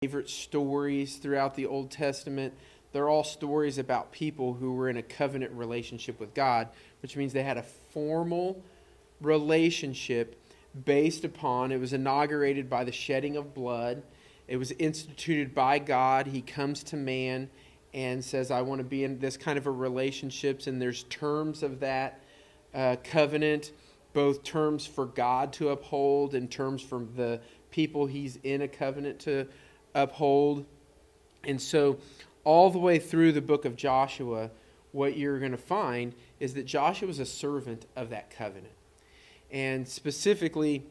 favorite stories throughout the Old Testament. They're all stories about people who were in a covenant relationship with God, which means they had a formal relationship based upon, it was inaugurated by the shedding of blood. It was instituted by God. He comes to man and says, I want to be in this kind of a relationships, and there's terms of that covenant, both terms for God to uphold and terms from the people he's in a covenant to uphold. And so all the way through the book of Joshua, what you're going to find is that Joshua was a servant of that covenant. And specifically,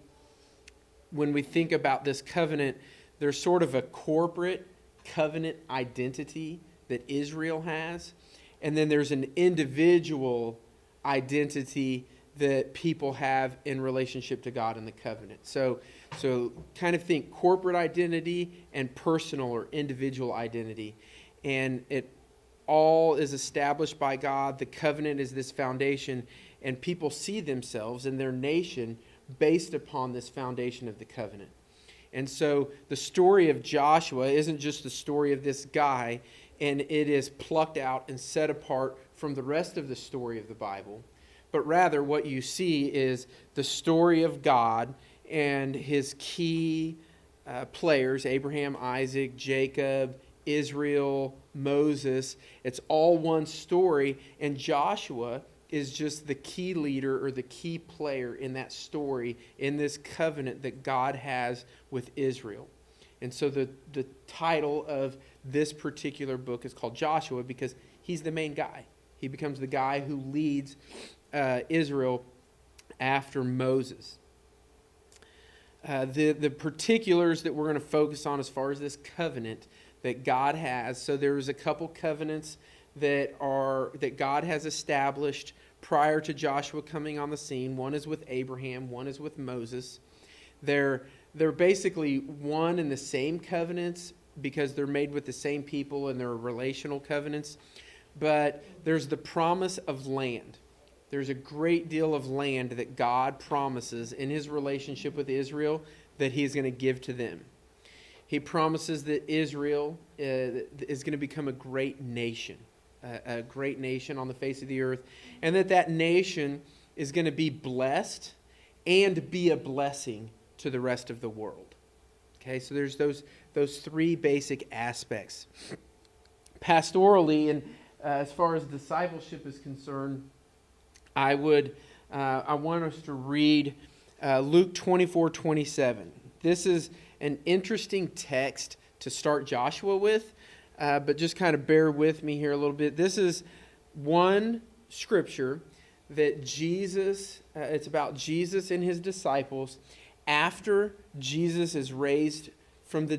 when we think about this covenant, there's sort of a corporate covenant identity that Israel has. And then there's an individual identity that people have in relationship to God in the covenant. So kind of think corporate identity and personal or individual identity. And it all is established by God. The covenant is this foundation, and people see themselves and their nation based upon this foundation of the covenant. And so the story of Joshua isn't just the story of this guy, and it is plucked out and set apart from the rest of the story of the Bible. But rather what you see is the story of God and his key players, Abraham, Isaac, Jacob, Israel, Moses. It's all one story, and Joshua is just the key leader or the key player in that story, in this covenant that God has with Israel. And so the title of this particular book is called Joshua because he's the main guy. He becomes the guy who leads Israel after Moses. The particulars that we're going to focus on as far as this covenant that God has. So there's a couple covenants that God has established prior to Joshua coming on the scene. One is with Abraham, one is with Moses. They're basically one and the same covenants because they're made with the same people and they're relational covenants. But there's the promise of land. There's a great deal of land that God promises in his relationship with Israel that he's going to give to them. He promises that Israel is going to become a great nation on the face of the earth, and that nation is going to be blessed and be a blessing to the rest of the world. Okay, so there's those three basic aspects. Pastorally, and as far as discipleship is concerned, I want us to read Luke 24:27. This is an interesting text to start Joshua with, but just kind of bear with me here a little bit. This is one scripture that it's about Jesus and his disciples after Jesus is raised from the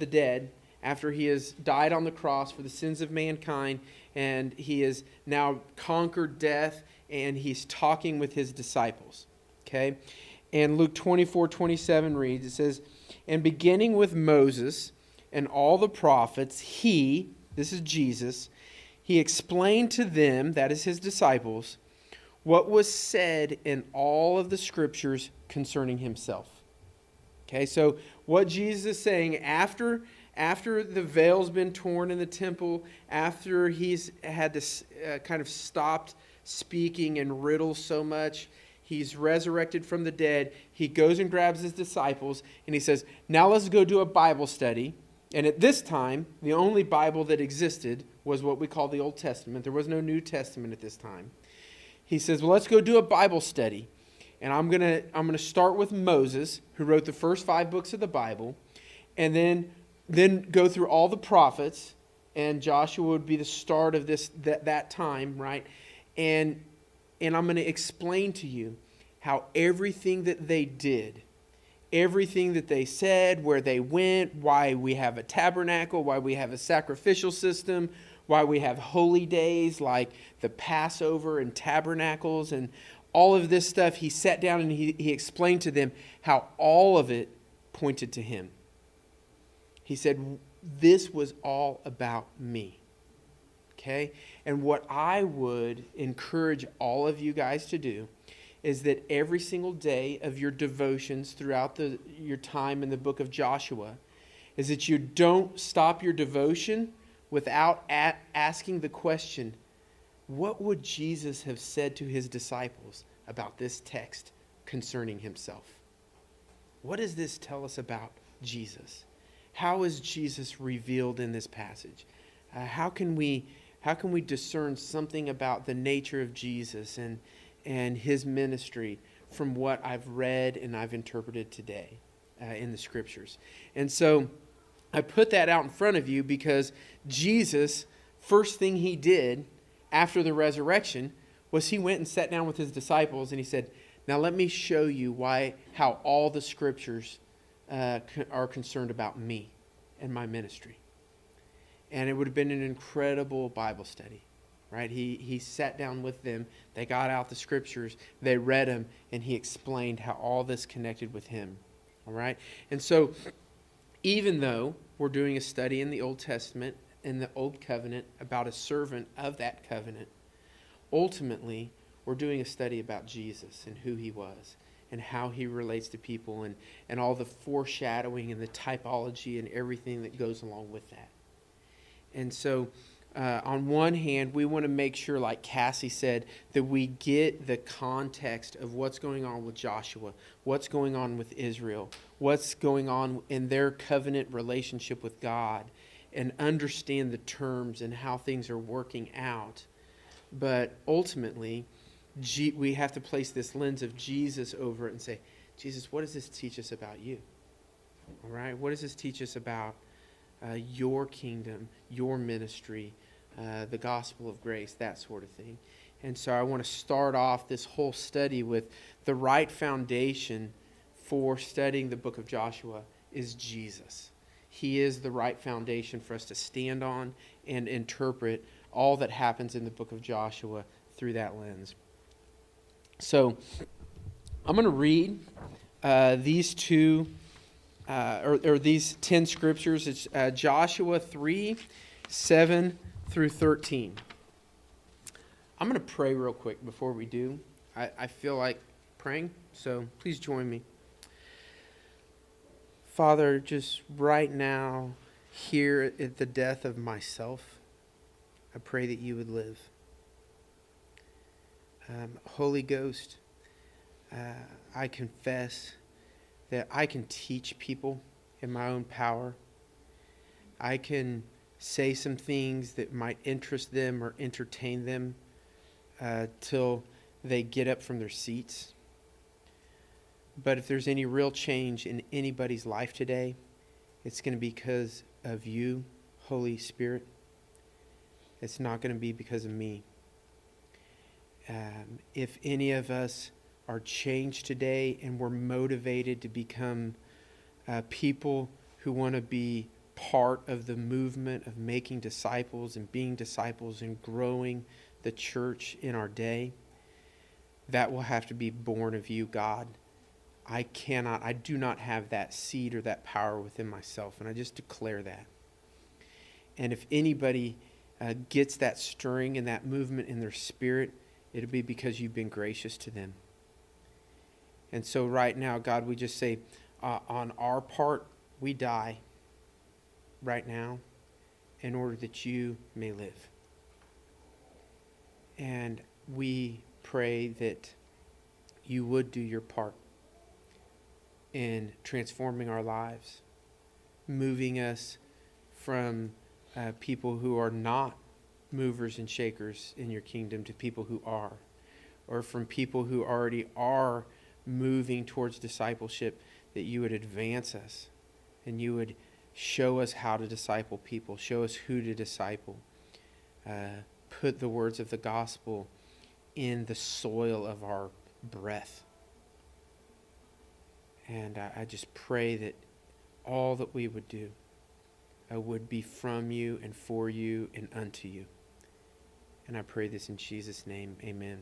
dead, after he has died on the cross for the sins of mankind, and he has now conquered death, and he's talking with his disciples. Okay? And Luke 24:27 reads, it says, and beginning with Moses and all the prophets, this is Jesus, he explained to them, that is his disciples, what was said in all of the scriptures concerning himself. Okay, so what Jesus is saying after the veil's been torn in the temple, after he's had to kind of stopped speaking in riddles so much, he's resurrected from the dead, he goes and grabs his disciples, and he says, now let's go do a Bible study. And at this time, the only Bible that existed was what we call the Old Testament. There was no New Testament at this time. He says, well, let's go do a Bible study. And I'm gonna start with Moses, who wrote the first 5 books of the Bible, and then go through all the prophets, and Joshua would be the start of that time, right? And I'm going to explain to you how everything that they did, everything that they said, where they went, why we have a tabernacle, why we have a sacrificial system, why we have holy days like the Passover and tabernacles and all of this stuff. He sat down and he explained to them how all of it pointed to him. He said, this was all about me. Okay? And what I would encourage all of you guys to do is that every single day of your devotions throughout your time in the book of Joshua, is that you don't stop your devotion without asking the question, what would Jesus have said to his disciples about this text concerning himself? What does this tell us about Jesus? How is Jesus revealed in this passage? How can we discern something about the nature of Jesus and his ministry from what I've read and I've interpreted today in the scriptures? And so I put that out in front of you because Jesus, first thing he did after the resurrection was he went and sat down with his disciples and he said, now let me show you how all the scriptures are concerned about me and my ministry. And it would have been an incredible Bible study, right? He sat down with them. They got out the scriptures. They read them, and he explained how all this connected with him, all right? And so even though we're doing a study in the Old Testament, in the Old Covenant, about a servant of that covenant, ultimately, we're doing a study about Jesus and who he was and how he relates to people and all the foreshadowing and the typology and everything that goes along with that. And so, on one hand, we want to make sure, like Cassie said, that we get the context of what's going on with Joshua, what's going on with Israel, what's going on in their covenant relationship with God, and understand the terms and how things are working out. But ultimately, we have to place this lens of Jesus over it and say, Jesus, what does this teach us about you? All right? What does this teach us about your kingdom, your ministry, the gospel of grace, that sort of thing? And so I want to start off this whole study with the right foundation for studying the book of Joshua is Jesus. He is the right foundation for us to stand on and interpret all that happens in the book of Joshua through that lens. So I'm going to read these two or these 10 scriptures. It's Joshua 3, 7 through 13. I'm going to pray real quick before we do. I feel like praying, so please join me. Father, just right now, here at the death of myself, I pray that you would live. Holy Ghost, I confess that I can teach people in my own power. I can say some things that might interest them or entertain them till they get up from their seats. But if there's any real change in anybody's life today, it's going to be because of you, Holy Spirit. It's not going to be because of me. If any of us are changed today and we're motivated to become people who want to be part of the movement of making disciples and being disciples and growing the church in our day, that will have to be born of you, God. I do not have that seed or that power within myself, and I just declare that. And if anybody gets that stirring and that movement in their spirit, it'll be because you've been gracious to them. And so right now, God, we just say, on our part, we die right now in order that you may live. And we pray that you would do your part in transforming our lives, moving us from people who are not movers and shakers in your kingdom to people who are, or from people who already are moving towards discipleship, that you would advance us and you would show us how to disciple people, show us who to disciple, put the words of the gospel in the soil of our breath. And I just pray that all that we would do would be from you and for you and unto you. And I pray this in Jesus' name. Amen.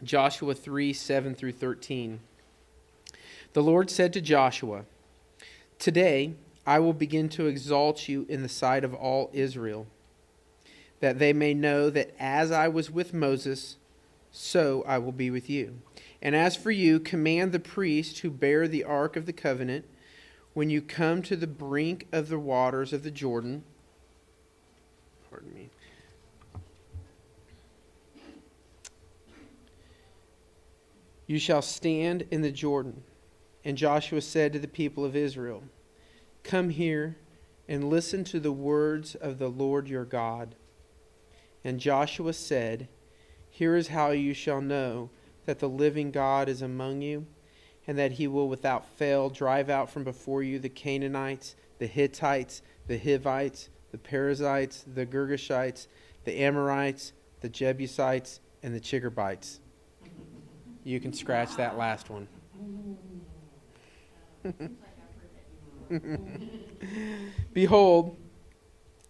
Joshua 3, 7 through 13. The Lord said to Joshua, "Today I will begin to exalt you in the sight of all Israel, that they may know that as I was with Moses, so I will be with you. And as for you, command the priests who bear the ark of the covenant, when you come to the brink of the waters of the Jordan, pardon me, you shall stand in the Jordan. And Joshua said to the people of Israel, come here and listen to the words of the Lord your God. And Joshua said, here is how you shall know that the living God is among you, and that he will without fail drive out from before you the Canaanites, the Hittites, the Hivites, the Perizzites, the Girgashites, the Amorites, the Jebusites, and the Chigrebites. You can scratch that last one. Behold,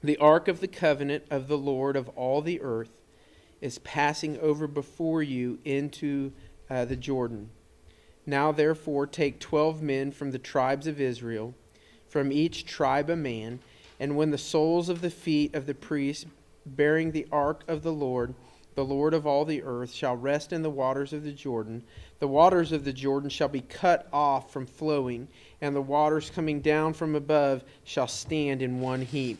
the ark of the covenant of the Lord of all the earth is passing over before you into the Jordan. Now therefore take 12 men from the tribes of Israel, from each tribe a man, and when the soles of the feet of the priests bearing the ark of the Lord of all the earth, shall rest in the waters of the Jordan shall be cut off from flowing, and the waters coming down from above shall stand in one heap.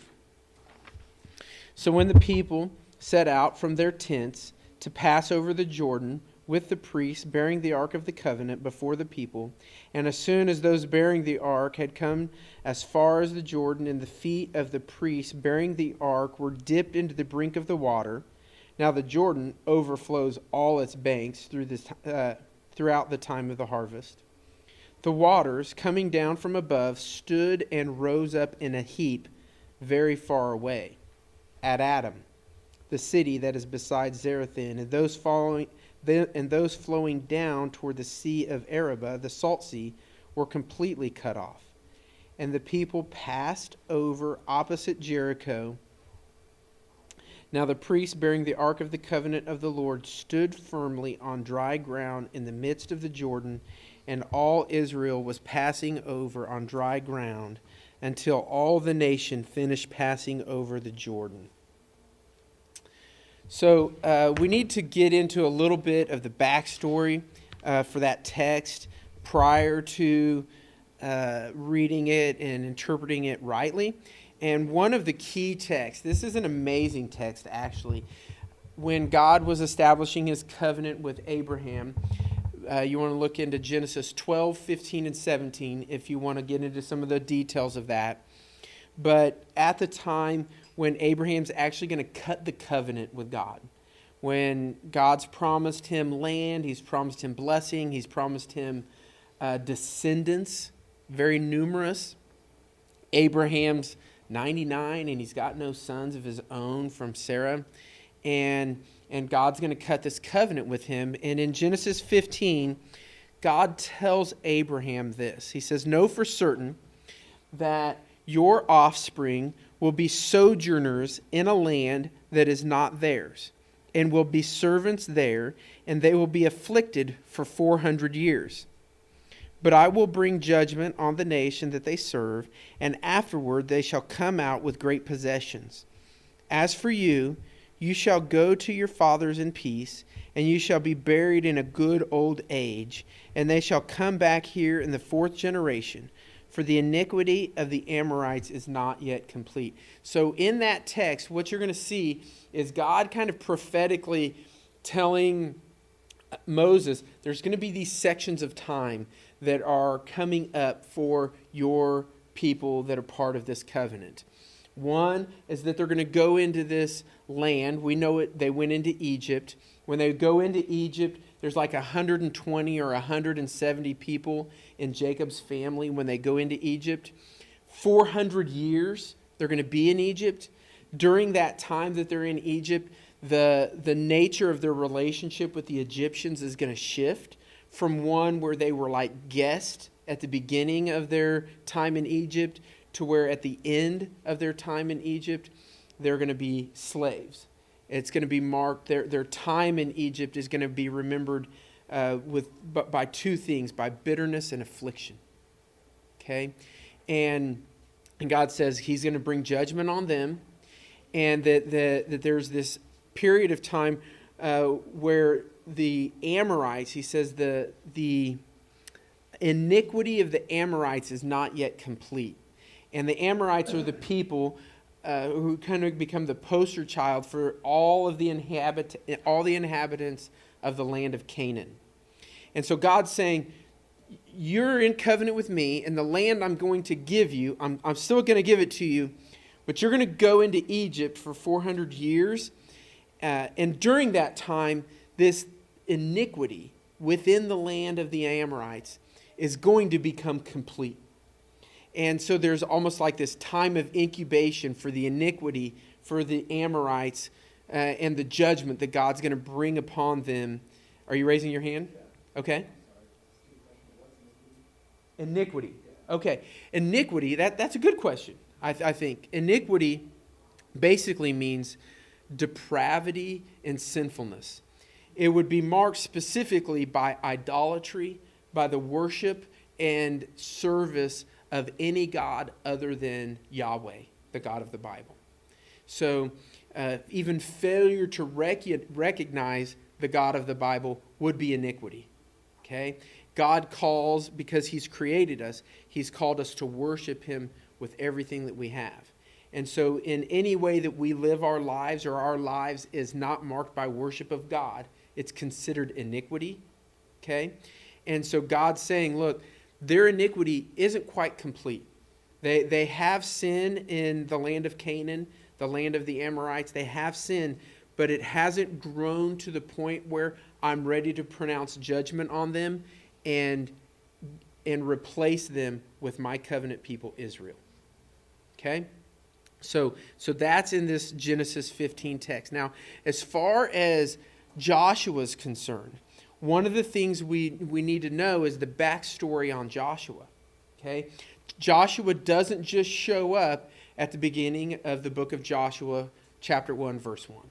So when the people set out from their tents to pass over the Jordan with the priests bearing the ark of the covenant before the people, and as soon as those bearing the ark had come as far as the Jordan, and the feet of the priests bearing the ark were dipped into the brink of the water, now the Jordan overflows all its banks throughout the time of the harvest. The waters coming down from above stood and rose up in a heap very far away, at Adam, the city that is beside Zarethan, and those flowing down toward the sea of Arabah, the salt sea, were completely cut off. And the people passed over opposite Jericho. Now the priests bearing the ark of the covenant of the Lord stood firmly on dry ground in the midst of the Jordan, and all Israel was passing over on dry ground until all the nation finished passing over the Jordan. So we need to get into a little bit of the backstory for that text prior to reading it and interpreting it rightly. And one of the key texts, this is an amazing text actually, when God was establishing his covenant with Abraham, you want to look into Genesis 12, 15, and 17 if you want to get into some of the details of that. But at the time when Abraham's actually going to cut the covenant with God, when God's promised him land, he's promised him blessing, he's promised him descendants, very numerous. Abraham's 99 and he's got no sons of his own from Sarah. And God's going to cut this covenant with him. And in Genesis 15, God tells Abraham this. He says, know for certain that your offspring will be sojourners in a land that is not theirs, and will be servants there, and they will be afflicted for 400 years. But I will bring judgment on the nation that they serve, and afterward they shall come out with great possessions. As for you, you shall go to your fathers in peace, and you shall be buried in a good old age, and they shall come back here in the 4th generation. For the iniquity of the Amorites is not yet complete. So in that text, what you're going to see is God kind of prophetically telling Moses, there's going to be these sections of time that are coming up for your people that are part of this covenant. One is that they're going to go into this land. We know it. They went into Egypt. When they go into Egypt, there's like 120 or 170 people in Jacob's family when they go into Egypt. 400 years they're going to be in Egypt. During that time that they're in Egypt, the nature of their relationship with the Egyptians is going to shift from one where they were like guests at the beginning of their time in Egypt to where at the end of their time in Egypt, they're going to be slaves. It's going to be marked, their time in Egypt is going to be remembered by two things, by bitterness and affliction. Okay? And God says he's going to bring judgment on them, and that there's this period of time where the Amorites, he says the iniquity of the Amorites is not yet complete. And the Amorites are the people who kind of become the poster child for all the inhabitants of the land of Canaan. And so God's saying, you're in covenant with me, and the land I'm going to give you, I'm still going to give it to you, but you're going to go into Egypt for 400 years. And during that time, this iniquity within the land of the Amorites is going to become complete. And so there's almost like this time of incubation for the iniquity for the Amorites and the judgment that God's going to bring upon them. Are you raising your hand? Okay. Iniquity. Okay. Iniquity, that's a good question, I think. Iniquity basically means depravity and sinfulness. It would be marked specifically by idolatry, by the worship and service of any god other than Yahweh, the God of the Bible. So even failure to recognize the God of the Bible would be iniquity. Okay? God calls, because He's created us, He's called us to worship Him with everything that we have. And so in any way that we live our lives, or our lives is not marked by worship of God, it's considered iniquity. Okay? And so God's saying, look, their iniquity isn't quite complete. They have sin in the land of Canaan, the land of the Amorites. They have sin, but it hasn't grown to the point where I'm ready to pronounce judgment on them and replace them with my covenant people, Israel. Okay? So that's in this Genesis 15 text. Now, as far as Joshua's concerned, one of the things we need to know is the backstory on Joshua. Okay? Joshua doesn't just show up at the beginning of the book of Joshua, chapter 1, verse 1.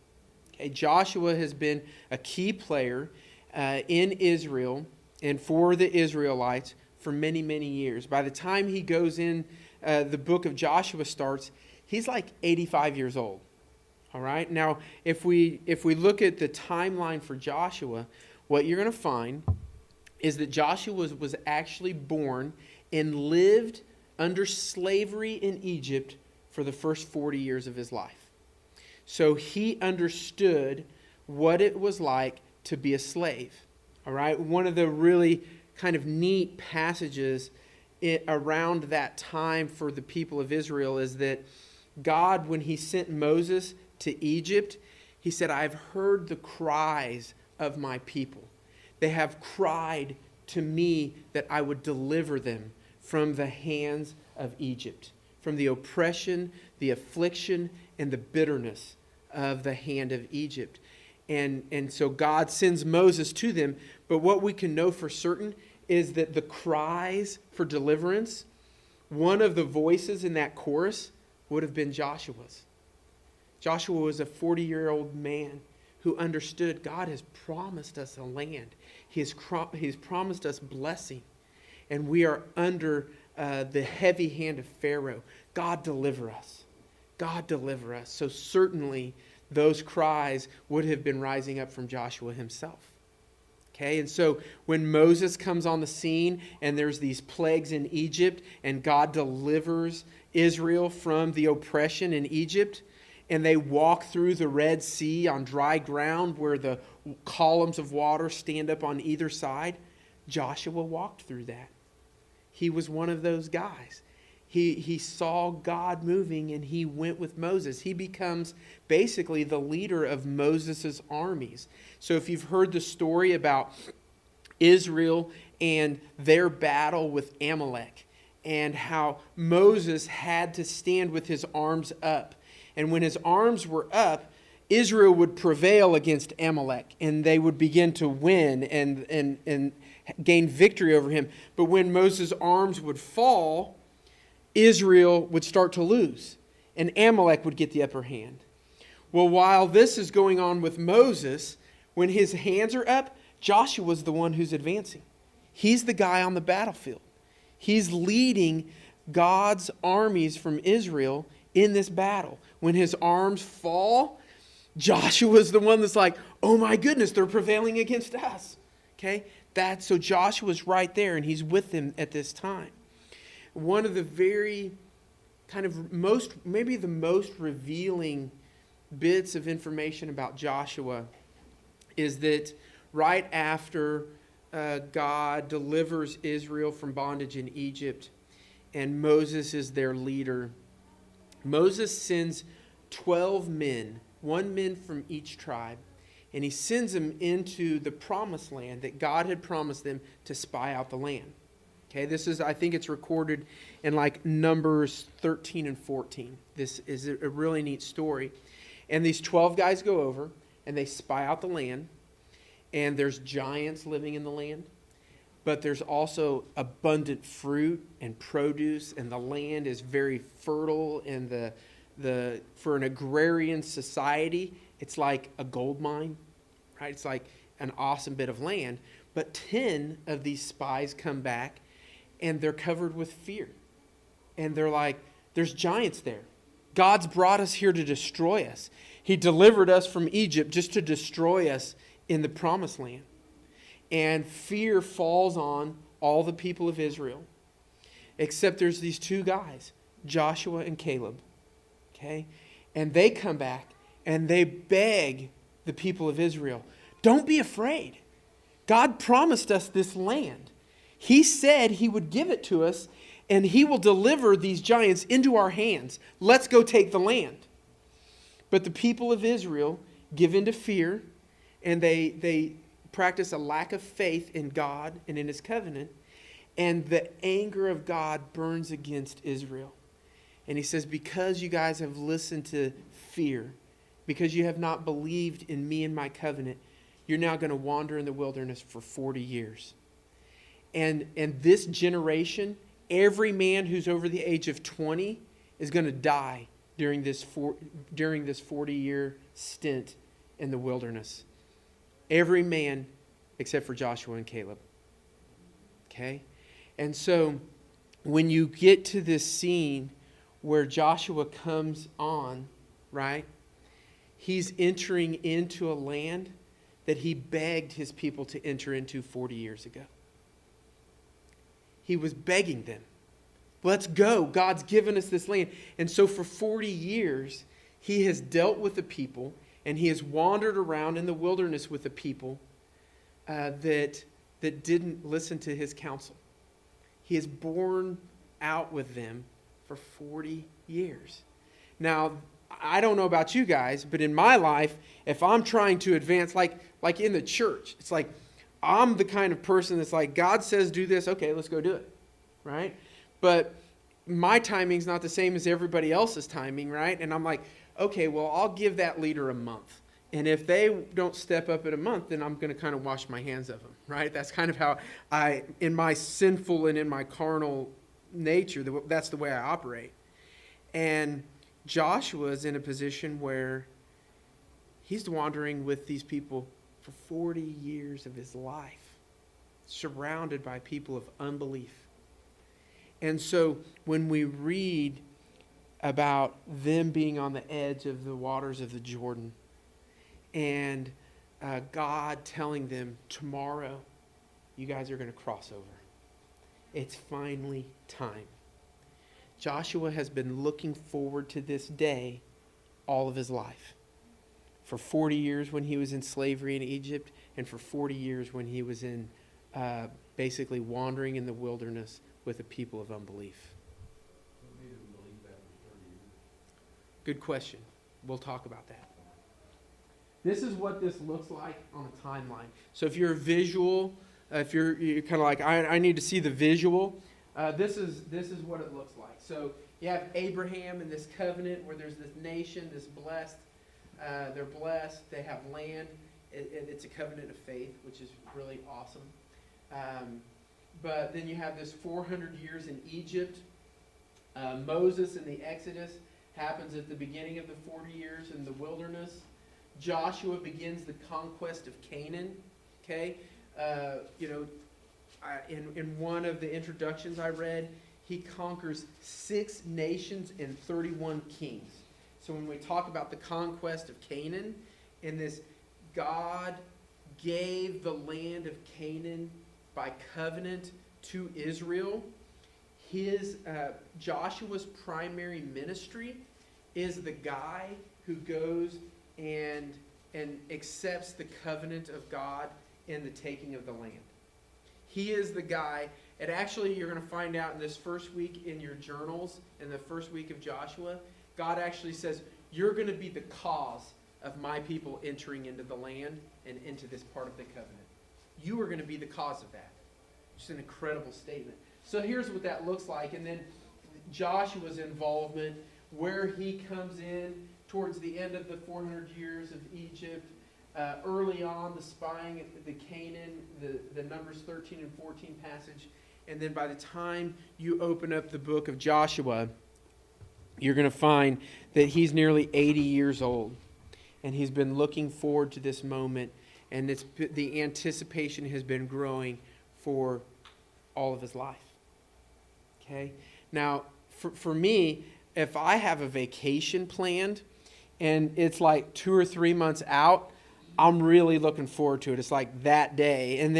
Okay? Joshua has been a key player in Israel and for the Israelites for many, many years. By the time he goes in, the book of Joshua starts, he's like 85 years old. All right? Now, if we look at the timeline for Joshua, what you're going to find is that Joshua was actually born and lived under slavery in Egypt for the first 40 years of his life. So he understood what it was like to be a slave. All right? One of the really kind of neat passages around that time for the people of Israel is that God, when He sent Moses to Egypt, He said, I've heard the cries of my people. They have cried to me that I would deliver them from the hands of Egypt, from the oppression, the affliction, and the bitterness of the hand of Egypt. And so God sends Moses to them, but what we can know for certain is that the cries for deliverance, one of the voices in that chorus would have been Joshua's. Joshua was a 40-year-old man who understood God has promised us a land. He's promised us blessing. And we are under the heavy hand of Pharaoh. God deliver us. God deliver us. So certainly those cries would have been rising up from Joshua himself. Okay, and so when Moses comes on the scene and there's these plagues in Egypt and God delivers Israel from the oppression in Egypt, and they walk through the Red Sea on dry ground where the columns of water stand up on either side, Joshua walked through that. He was one of those guys. He saw God moving and he went with Moses. He becomes basically the leader of Moses' armies. So if you've heard the story about Israel and their battle with Amalek and how Moses had to stand with his arms up. And when his arms were up, Israel would prevail against Amalek and they would begin to win and gain victory over him. But when Moses' arms would fall, Israel would start to lose, and Amalek would get the upper hand. Well, while this is going on with Moses, when his hands are up, Joshua's the one who's advancing. He's the guy on the battlefield. He's leading God's armies from Israel in this battle. When his arms fall, Joshua's the one that's like, oh my goodness, they're prevailing against us. Okay? So Joshua's right there, and he's with them at this time. One of the very kind of maybe the most revealing bits of information about Joshua is that right after God delivers Israel from bondage in Egypt, and Moses is their leader, Moses sends 12 men, one man from each tribe, and he sends them into the promised land that God had promised them to spy out the land. Okay, this is, I think it's recorded in like Numbers 13 and 14. This is a really neat story. And these 12 guys go over and they spy out the land. And there's giants living in the land. But there's also abundant fruit and produce. And the land is very fertile. And for an agrarian society, it's like a gold mine. Right? It's like an awesome bit of land. But 10 of these spies come back. And they're covered with fear. And they're like, there's giants there. God's brought us here to destroy us. He delivered us from Egypt just to destroy us in the promised land. And fear falls on all the people of Israel. Except there's these two guys, Joshua and Caleb. Okay? And they come back and they beg the people of Israel, don't be afraid. God promised us this land. He said he would give it to us, and he will deliver these giants into our hands. Let's go take the land. But the people of Israel give in to fear, and they practice a lack of faith in God and in his covenant, and the anger of God burns against Israel. And he says, because you guys have listened to fear, because you have not believed in me and my covenant, you're now going to wander in the wilderness for 40 years. And this generation, every man who's over the age of 20 is going to die during this 40-year stint in the wilderness. Every man except for Joshua and Caleb. Okay? And so when you get to this scene where Joshua comes on, right? He's entering into a land that he begged his people to enter into 40 years ago. He was begging them, let's go. God's given us this land. And so for 40 years, he has dealt with the people, and he has wandered around in the wilderness with the people that didn't listen to his counsel. He has borne out with them for 40 years. Now, I don't know about you guys, but in my life, if I'm trying to advance, like in the church, it's like, I'm the kind of person that's like, God says do this, okay, let's go do it, right? But my timing's not the same as everybody else's timing, right? And I'm like, okay, well, I'll give that leader a month. And if they don't step up in a month, then I'm going to kind of wash my hands of them, right? That's kind of how in my sinful and in my carnal nature, that's the way I operate. And Joshua's in a position where he's wandering with these people for 40 years of his life, surrounded by people of unbelief. And so when we read about them being on the edge of the waters of the Jordan, and God telling them, tomorrow you guys are going to cross over. It's finally time. Joshua has been looking forward to this day all of his life. For 40 years when he was in slavery in Egypt, and for 40 years when he was in basically wandering in the wilderness with a people of unbelief. What made him believe that for 30 years? Good question. We'll talk about that. This is what this looks like on a timeline. So if you're a visual, if you're kind of like, I need to see the visual, this is what it looks like. So you have Abraham and this covenant where there's this nation, this blessed. They're blessed. They have land. It's a covenant of faith, which is really awesome. But then you have this 400 years in Egypt. Moses and the Exodus happens at the beginning of the 40 years in the wilderness. Joshua begins the conquest of Canaan. Okay, in one of the introductions I read, he conquers 6 nations and 31 kings. So when we talk about the conquest of Canaan, in this God gave the land of Canaan by covenant to Israel, Joshua's primary ministry is the guy who goes and accepts the covenant of God in the taking of the land. He is the guy, and actually you're going to find out in this first week in your journals, in the first week of Joshua, God actually says, you're going to be the cause of my people entering into the land and into this part of the covenant. You are going to be the cause of that. Just an incredible statement. So here's what that looks like. And then Joshua's involvement, where he comes in towards the end of the 400 years of Egypt, early on, the spying at the Canaan, the Numbers 13 and 14 passage. And then by the time you open up the book of Joshua, you're going to find that he's nearly 80 years old. And he's been looking forward to this moment. And the anticipation has been growing for all of his life. Okay? Now, for me, if I have a vacation planned and it's like 2 or 3 months out, I'm really looking forward to it. It's like that day. And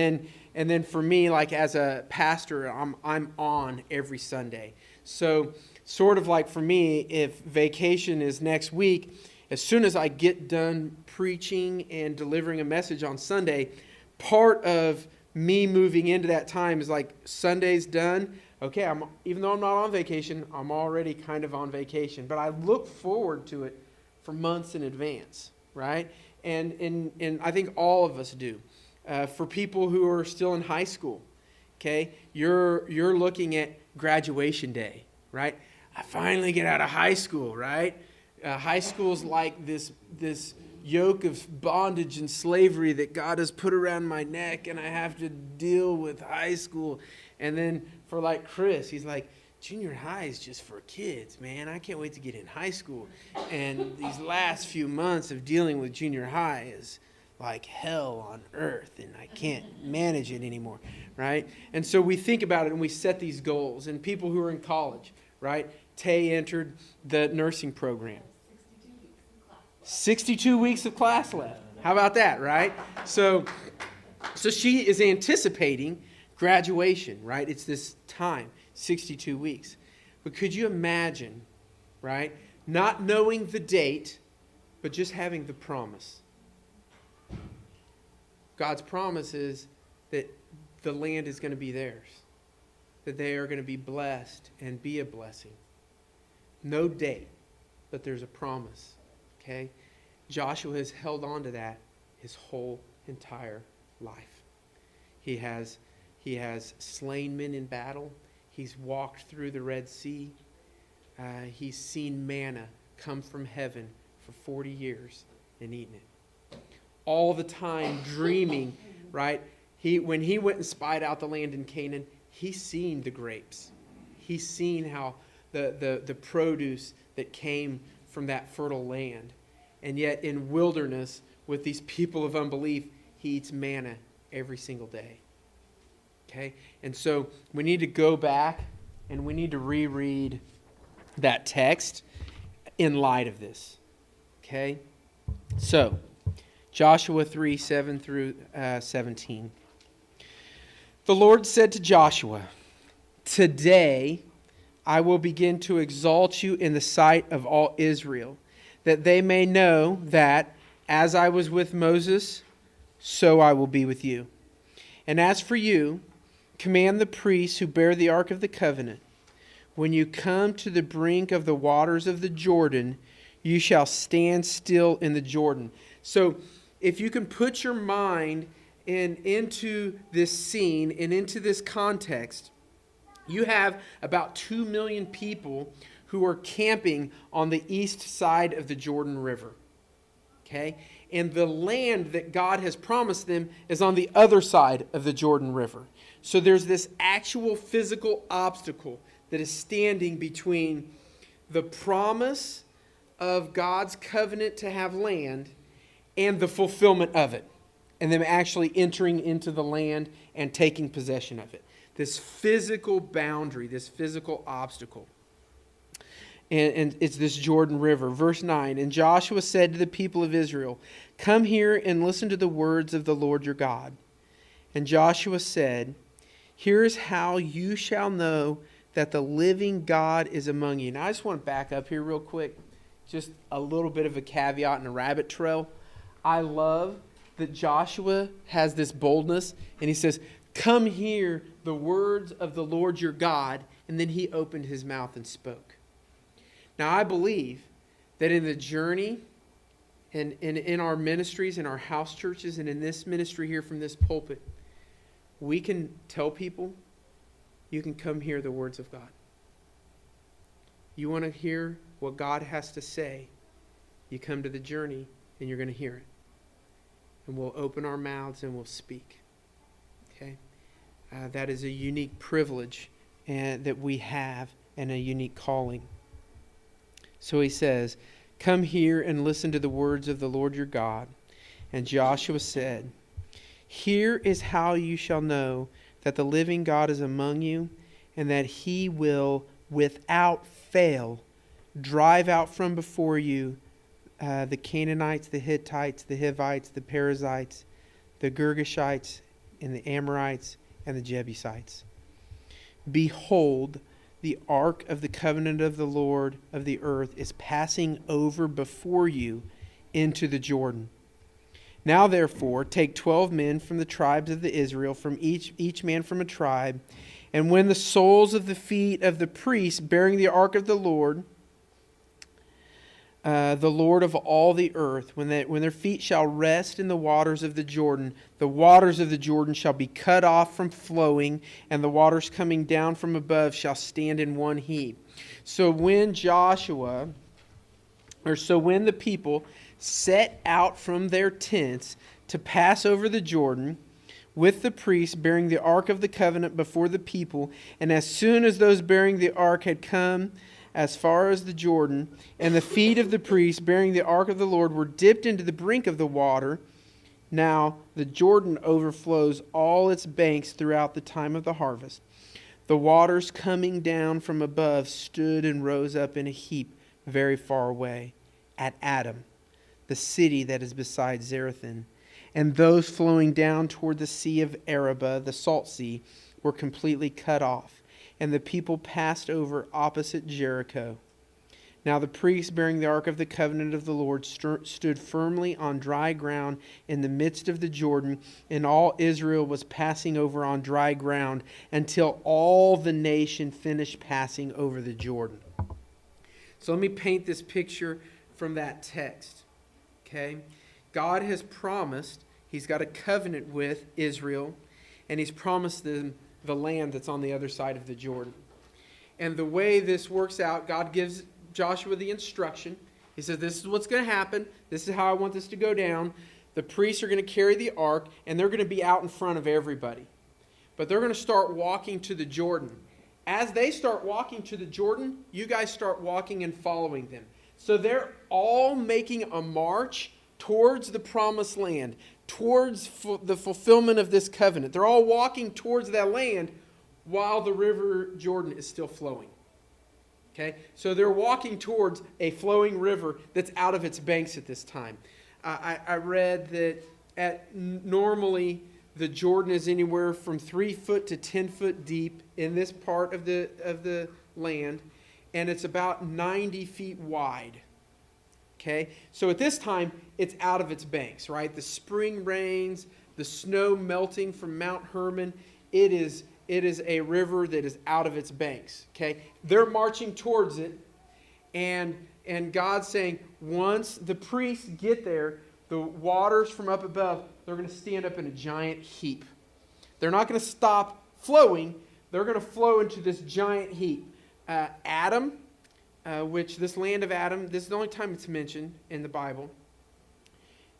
then for me, like as a pastor, I'm on every Sunday. So sort of like for me, if vacation is next week, as soon as I get done preaching and delivering a message on Sunday, part of me moving into that time is like Sunday's done. Okay, even though I'm not on vacation, I'm already kind of on vacation. But I look forward to it for months in advance, right? And I think all of us do. For people who are still in high school, okay, you're looking at graduation day, right? I finally get out of high school, right? High school's like this yoke of bondage and slavery that God has put around my neck, and I have to deal with high school. And then for like Chris, he's like, junior high is just for kids, man. I can't wait to get in high school. And these last few months of dealing with junior high is like hell on earth, and I can't manage it anymore, right? And so we think about it and we set these goals. And people who are in college, right? Tay entered the nursing program. 62 weeks of class left. How about that, right? So she is anticipating graduation, right? It's this time, 62 weeks. But could you imagine, right? Not knowing the date, but just having the promise. God's promise is that the land is going to be theirs. That they are going to be blessed and be a blessing. No date, but there's a promise. Okay? Joshua has held on to that his whole entire life. He has slain men in battle. He's walked through the Red Sea. He's seen manna come from heaven for 40 years and eaten it. All the time dreaming, right? When he went and spied out the land in Canaan, he's seen the grapes. He's seen how the produce that came from that fertile land. And yet in wilderness, with these people of unbelief, he eats manna every single day. Okay? And so we need to go back and we need to reread that text in light of this. Okay? So, Joshua 3, 7 through 17. The Lord said to Joshua, "Today I will begin to exalt you in the sight of all Israel, that they may know that as I was with Moses, so I will be with you. And as for you, command the priests who bear the ark of the covenant, when you come to the brink of the waters of the Jordan, you shall stand still in the Jordan." So if you can put your mind into this scene and into this context, you have about 2 million people who are camping on the east side of the Jordan River. Okay? And the land that God has promised them is on the other side of the Jordan River. So there's this actual physical obstacle that is standing between the promise of God's covenant to have land and the fulfillment of it, and them actually entering into the land and taking possession of it. This physical boundary, this physical obstacle. And it's this Jordan River. Verse 9, and Joshua said to the people of Israel, come here and listen to the words of the Lord your God. And Joshua said, here is how you shall know that the living God is among you. Now I just want to back up here real quick. Just a little bit of a caveat and a rabbit trail. I love that Joshua has this boldness and he says, come hear the words of the Lord your God. And then he opened his mouth and spoke. Now, I believe that in the journey and in our ministries, in our house churches, and in this ministry here from this pulpit, we can tell people, you can come hear the words of God. You want to hear what God has to say, you come to the journey and you're going to hear it. And we'll open our mouths and we'll speak. Okay? That is a unique privilege that we have and a unique calling. So he says, come here and listen to the words of the Lord your God. And Joshua said, here is how you shall know that the living God is among you, and that he will, without fail, drive out from before you the Canaanites, the Hittites, the Hivites, the Perizzites, the Girgashites, and the Amorites, and the Jebusites. Behold, the ark of the covenant of the Lord of the earth is passing over before you into the Jordan. Now therefore, take 12 men from the tribes of the Israel, from each man from a tribe, and when the soles of the feet of the priests bearing the ark of the Lord of all the earth, when their feet shall rest in the waters of the waters of the Jordan shall be cut off from flowing, and the waters coming down from above shall stand in one heap. So when the people set out from their tents to pass over the Jordan, with the priests bearing the ark of the covenant before the people, and as soon as those bearing the ark had come as far as the Jordan, and the feet of the priests bearing the ark of the Lord were dipped into the brink of the water, now the Jordan overflows all its banks throughout the time of the harvest. The waters coming down from above stood and rose up in a heap very far away at Adam, the city that is beside Zarethan. And those flowing down toward the sea of Arabah, the salt sea, were completely cut off. And the people passed over opposite Jericho. Now the priests bearing the ark of the covenant of the Lord stood firmly on dry ground in the midst of the Jordan, and all Israel was passing over on dry ground until all the nation finished passing over the Jordan. So let me paint this picture from that text. Okay? God has promised, he's got a covenant with Israel, and he's promised them the land that's on the other side of the Jordan. And the way this works out, God gives Joshua the instruction. He says, this is what's going to happen. This is how I want this to go down. The priests are going to carry the ark, and they're going to be out in front of everybody. But they're going to start walking to the Jordan. As they start walking to the Jordan, you guys start walking and following them. So they're all making a march towards the promised land, towards the fulfillment of this covenant. They're all walking towards that land while the river Jordan is still flowing. Okay? So they're walking towards a flowing river that's out of its banks at this time. I read that normally the Jordan is anywhere from 3 foot to 10 foot deep in this part of the land, and it's about 90 feet wide. Okay, so at this time, it's out of its banks, right? The spring rains, the snow melting from Mount Hermon, it is a river that is out of its banks, okay? They're marching towards it, and God's saying, once the priests get there, the waters from up above, they're going to stand up in a giant heap. They're not going to stop flowing. They're going to flow into this giant heap. Adam, which this land of Adam, this is the only time it's mentioned in the Bible.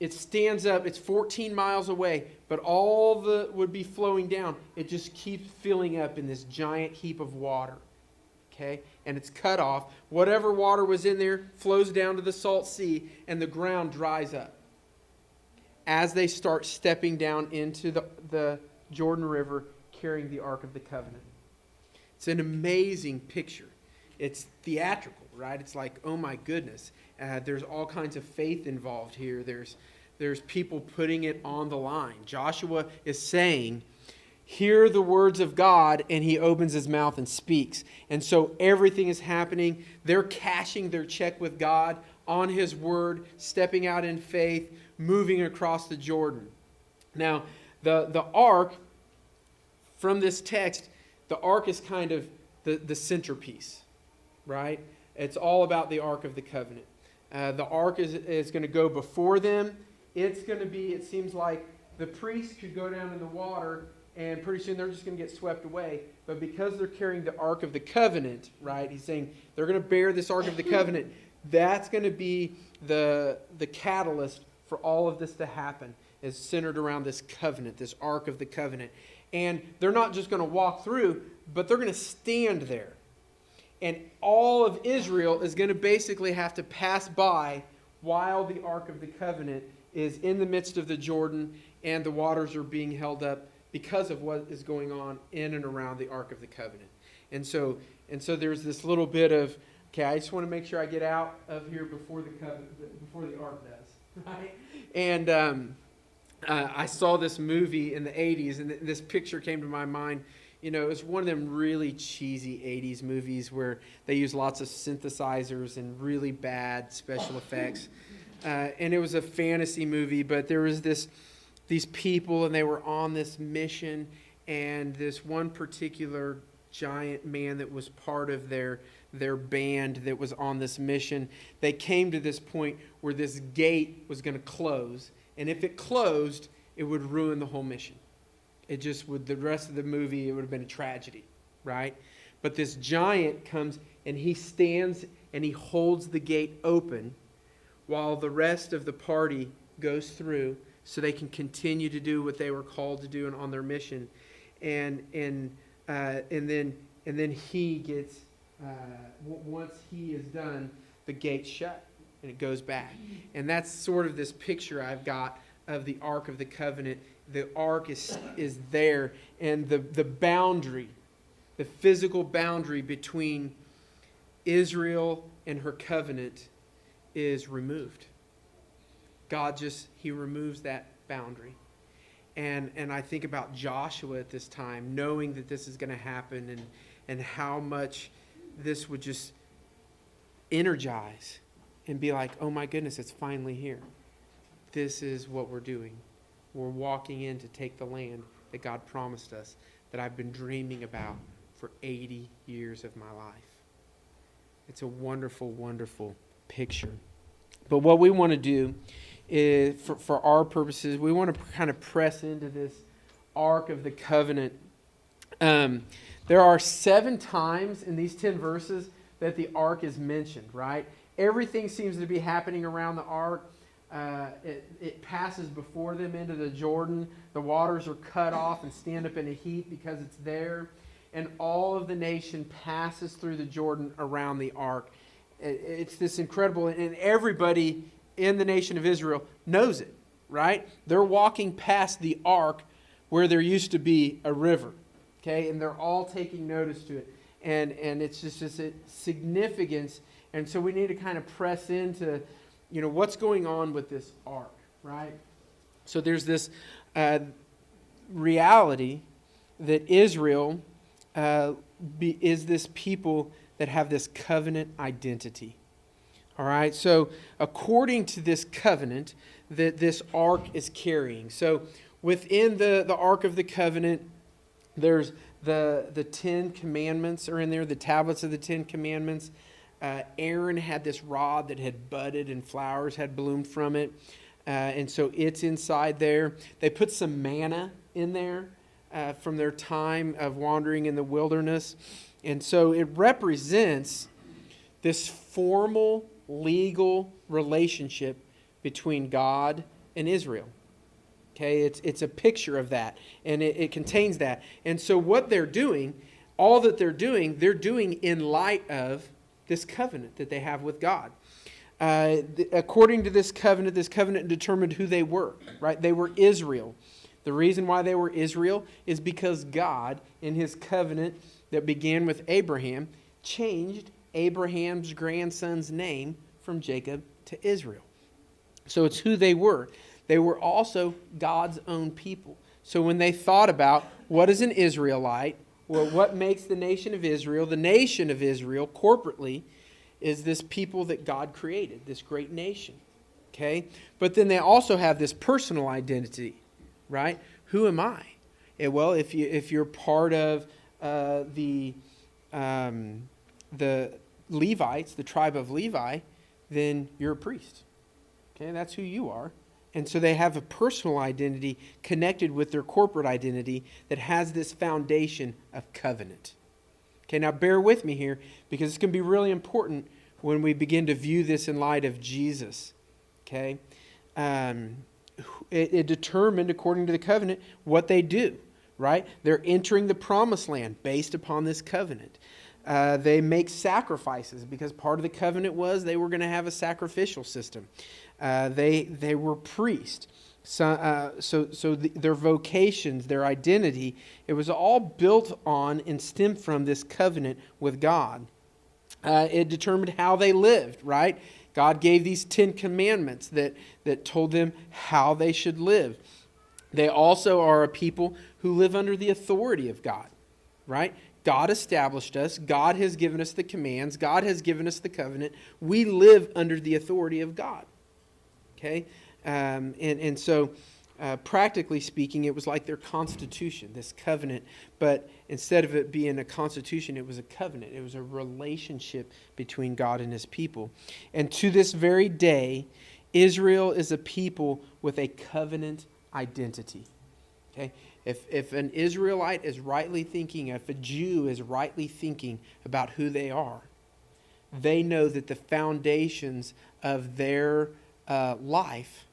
It stands up, it's 14 miles away, but all the would be flowing down. It just keeps filling up in this giant heap of water. Okay? And it's cut off. Whatever water was in there flows down to the salt sea, and the ground dries up. As they start stepping down into the Jordan River carrying the Ark of the Covenant. It's an amazing picture. It's theatrical, right? It's like, oh my goodness, there's all kinds of faith involved here. There's people putting it on the line. Joshua is saying, hear the words of God, and he opens his mouth and speaks. And so everything is happening. They're cashing their check with God on his word, stepping out in faith, moving across the Jordan. Now, the ark, from this text, the ark is kind of the centerpiece, right? It's all about the Ark of the Covenant. The ark is going to go before them. It's going to be, it seems like the priest could go down in the water and pretty soon they're just going to get swept away. But because they're carrying the Ark of the Covenant, right, he's saying they're going to bear this Ark of the Covenant. That's going to be the catalyst for all of this to happen, is centered around this covenant, this Ark of the Covenant. And they're not just going to walk through, but they're going to stand there. And all of Israel is going to basically have to pass by while the Ark of the Covenant is in the midst of the Jordan and the waters are being held up because of what is going on in and around the Ark of the Covenant. And so there's this little bit of, okay, I just want to make sure I get out of here before the Ark does, right? And I saw this movie in the 80s, and this picture came to my mind. You know, it was one of them really cheesy 80s movies where they use lots of synthesizers and really bad special effects. And it was a fantasy movie, but there was these people, and they were on this mission, and this one particular giant man that was part of their band that was on this mission, they came to this point where this gate was going to close, and if it closed, it would ruin the whole mission. It just would, the rest of the movie, it would have been a tragedy, right? But this giant comes, and he stands, and he holds the gate open while the rest of the party goes through so they can continue to do what they were called to do and on their mission. And then he gets, once he is done, the gate's shut and it goes back. And that's sort of this picture I've got of the Ark of the Covenant. The Ark is there, and the boundary, the physical boundary between Israel and her covenant is removed. God he removes that boundary. And I think about Joshua at this time, knowing that this is going to happen, and how much this would just energize and be like, oh my goodness, it's finally here. This is what we're doing. We're walking in to take the land that God promised us, that I've been dreaming about for 80 years of my life. It's a wonderful, wonderful picture. But what we want to do is, for our purposes, we want to kind of press into this Ark of the Covenant. There are 7 times in these 10 verses that the Ark is mentioned, right? Everything seems to be happening around the Ark. It passes before them into the Jordan. The waters are cut off and stand up in a heap because it's there. And all of the nation passes through the Jordan around the Ark. It's this incredible, and everybody in the nation of Israel knows it, right? They're walking past the Ark where there used to be a river, okay? And they're all taking notice to it. And it's just this significance. And so we need to kind of press into, what's going on with this Ark, right? So there's this reality that Israel is this people that have this covenant identity. All right, so according to this covenant that this Ark is carrying. So within the Ark of the Covenant, there's the 10 Commandments are in there, the tablets of the 10 Commandments. Aaron had this rod that had budded and flowers had bloomed from it. And so it's inside there. They put some manna in there from their time of wandering in the wilderness. And so it represents this formal, legal relationship between God and Israel. Okay, it's a picture of that, and it contains that. And so what they're doing, all that they're doing in light of this covenant that they have with God. According to this covenant determined who they were, right? They were Israel. The reason why they were Israel is because God, in his covenant that began with Abraham, changed Abraham's grandson's name from Jacob to Israel. So it's who they were. They were also God's own people. So when they thought about what is an Israelite, well, what makes the nation of Israel corporately, is this people that God created, this great nation. Okay? But then they also have this personal identity, right? Who am I? Well, if you're part of the Levites, the tribe of Levi, then you're a priest. Okay, that's who you are. And so they have a personal identity connected with their corporate identity that has this foundation of covenant. Okay, now bear with me here, because it's going to be really important when we begin to view this in light of Jesus. Okay, it determined, according to the covenant, what they do. Right? They're entering the promised land based upon this covenant. They make sacrifices because part of the covenant was they were going to have a sacrificial system. They were priests. So their vocations, their identity, it was all built on and stemmed from this covenant with God. It determined how they lived, right? God gave these 10 commandments that told them how they should live. They also are a people who live under the authority of God, right? God established us. God has given us the commands. God has given us the covenant. We live under the authority of God, okay? So practically speaking, it was like their constitution, this covenant. But instead of it being a constitution, it was a covenant. It was a relationship between God and his people. And to this very day, Israel is a people with a covenant identity. Okay? If an Israelite is rightly thinking, if a Jew is rightly thinking about who they are, they know that the foundations of their life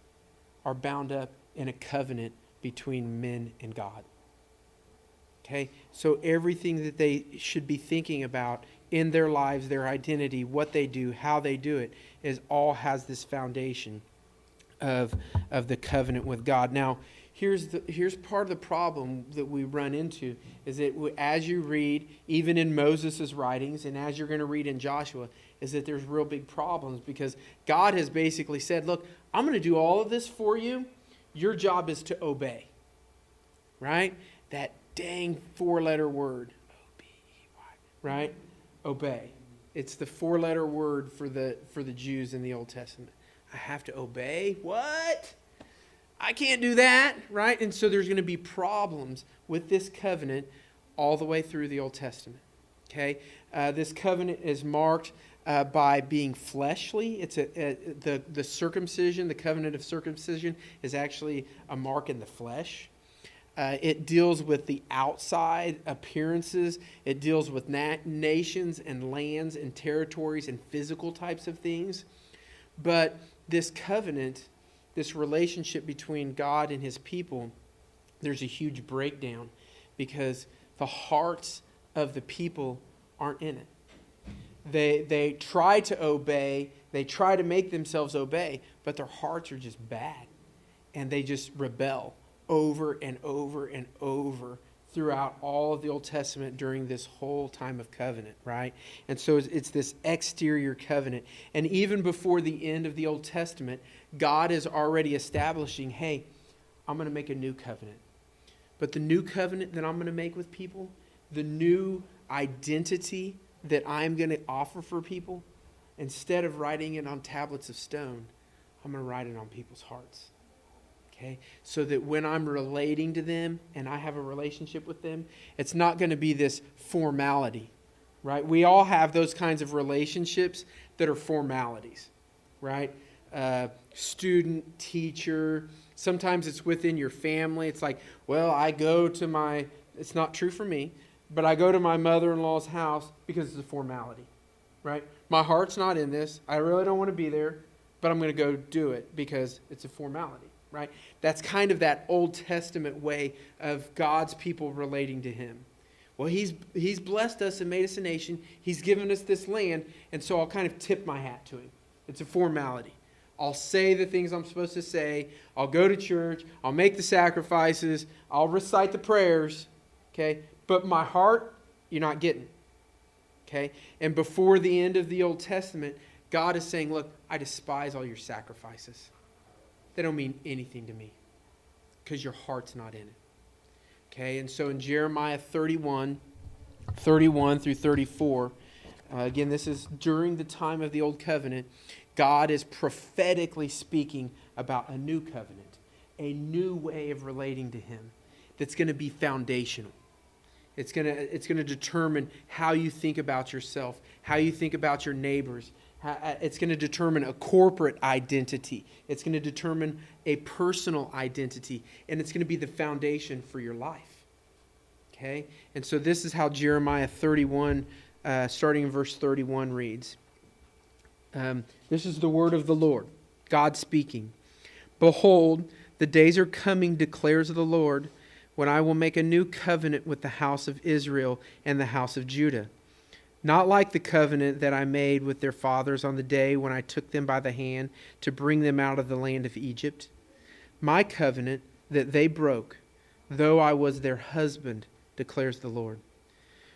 are bound up in a covenant between men and God. Okay? So everything that they should be thinking about in their lives, their identity, what they do, how they do it, all has this foundation of the covenant with God. Now, here's part of the problem that we run into, is that as you read, even in Moses' writings, and as you're going to read in Joshua, is that there's real big problems, because God has basically said, look, I'm going to do all of this for you. Your job is to obey. Right? That dang 4-letter word. O-B-E-Y. Right? Obey. It's the 4-letter word for the Jews in the Old Testament. I have to obey? What? I can't do that, right? And so there's going to be problems with this covenant all the way through the Old Testament. Okay? This covenant is marked by being fleshly. It's the circumcision, the covenant of circumcision, is actually a mark in the flesh. It deals with the outside appearances. It deals with nations and lands and territories and physical types of things. But this covenant, this relationship between God and his people, there's a huge breakdown, because the hearts of the people aren't in it. They try to obey, they try to make themselves obey, but their hearts are just bad. And they just rebel over and over and over throughout all of the Old Testament during this whole time of covenant, right? And so it's this exterior covenant. And even before the end of the Old Testament, God is already establishing, hey, I'm going to make a new covenant. But the new covenant that I'm going to make with people, the new identity that I'm going to offer for people, instead of writing it on tablets of stone, I'm going to write it on people's hearts. Okay? So that when I'm relating to them and I have a relationship with them, it's not going to be this formality, right? We all have those kinds of relationships that are formalities, right? Student, teacher, sometimes it's within your family. It's like, well, it's not true for me, but I go to my mother-in-law's house because it's a formality, right? My heart's not in this. I really don't want to be there, but I'm going to go do it because it's a formality. Right? That's kind of that Old Testament way of God's people relating to him. Well, he's blessed us and made us a nation. He's given us this land, and so I'll kind of tip my hat to him. It's a formality. I'll say the things I'm supposed to say. I'll go to church. I'll make the sacrifices. I'll recite the prayers. Okay? But my heart, you're not getting. Okay? And before the end of the Old Testament, God is saying, look, I despise all your sacrifices. They don't mean anything to me because your heart's not in it. Okay? And so in Jeremiah 31 through 34, again, this is during the time of the Old Covenant, God is prophetically speaking about a new covenant, a new way of relating to Him that's going to be foundational. It's going to determine how you think about yourself, how you think about your neighbors. It's going to determine a corporate identity. It's going to determine a personal identity. And it's going to be the foundation for your life. Okay? And so this is how Jeremiah 31, starting in verse 31, reads. This is the word of the Lord, God speaking. Behold, the days are coming, declares the Lord, when I will make a new covenant with the house of Israel and the house of Judah. Not like the covenant that I made with their fathers on the day when I took them by the hand to bring them out of the land of Egypt. My covenant that they broke, though I was their husband, declares the Lord.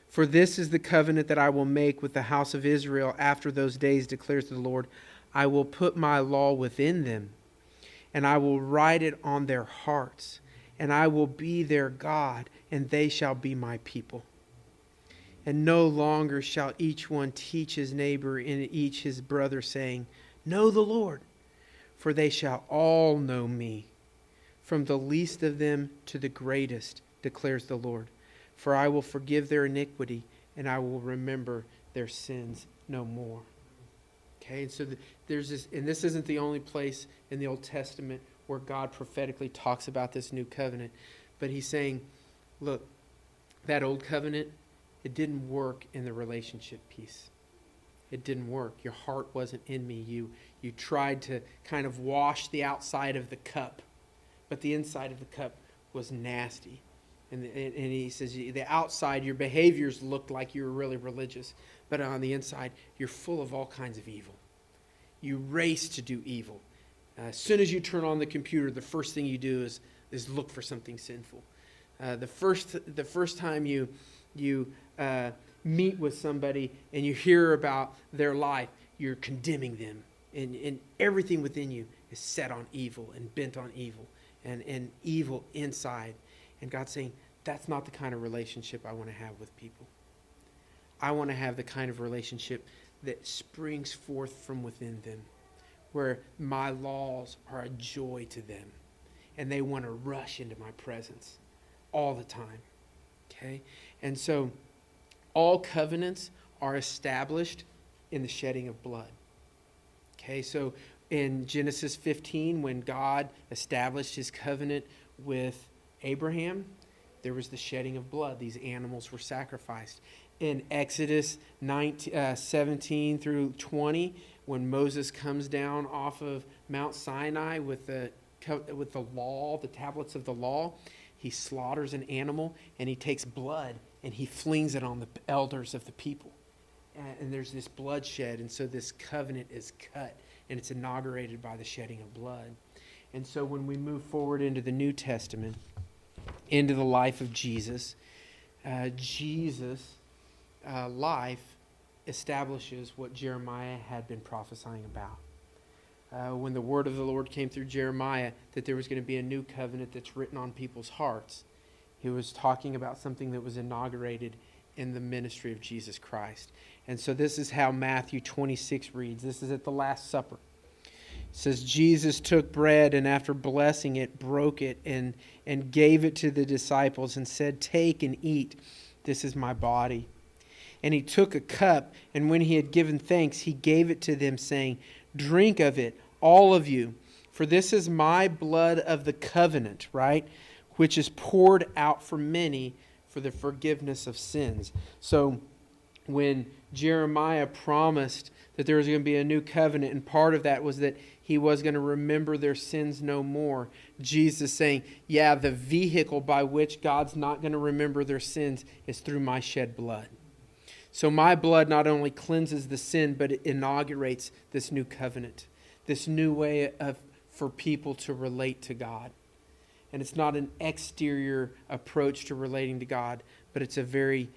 For this is the covenant that I will make with the house of Israel after those days, declares the Lord. I will put my law within them, and I will write it on their hearts, and I will be their God, and they shall be my people. And no longer shall each one teach his neighbor and each his brother, saying, Know the Lord, for they shall all know me, from the least of them to the greatest, declares the Lord. For I will forgive their iniquity, and I will remember their sins no more. Okay, and so there's this, and this isn't the only place in the Old Testament where God prophetically talks about this new covenant. But he's saying, look, that old covenant, it didn't work in the relationship piece. It didn't work. Your heart wasn't in me. You tried to kind of wash the outside of the cup, but the inside of the cup was nasty. And he says, the outside, your behaviors looked like you were really religious, but on the inside, you're full of all kinds of evil. You race to do evil. As soon as you turn on the computer, the first thing you do is look for something sinful. The first time you meet with somebody and you hear about their life, you're condemning them, and everything within you is set on evil and bent on evil and evil inside. And God's saying, that's not the kind of relationship I want to have with people. I want to have the kind of relationship that springs forth from within them, where my laws are a joy to them, and they want to rush into my presence all the time. Okay? And so all covenants are established in the shedding of blood. Okay? So in Genesis 15, when God established his covenant with Abraham, there was the shedding of blood. These animals were sacrificed. In Exodus 17 through 20, when Moses comes down off of Mount Sinai with the law, the tablets of the law, he slaughters an animal and he takes blood and he flings it on the elders of the people. And there's this bloodshed, and so this covenant is cut, and it's inaugurated by the shedding of blood. And so when we move forward into the New Testament, into the life of Jesus, Jesus' life establishes what Jeremiah had been prophesying about. When the word of the Lord came through Jeremiah that there was going to be a new covenant that's written on people's hearts, he was talking about something that was inaugurated in the ministry of Jesus Christ. And so this is how Matthew 26 reads. This is at the Last Supper. It says, Jesus took bread and after blessing it, broke it and gave it to the disciples and said, Take and eat. This is my body. And he took a cup, and when he had given thanks, he gave it to them, saying, Drink of it, all of you, for this is my blood of the covenant, right? Which is poured out for many for the forgiveness of sins. So when Jeremiah promised that there was going to be a new covenant, and part of that was that he was going to remember their sins no more, Jesus saying, yeah, the vehicle by which God's not going to remember their sins is through my shed blood. So my blood not only cleanses the sin, but it inaugurates this new covenant, this new way for people to relate to God. And it's not an exterior approach to relating to God, but it's a very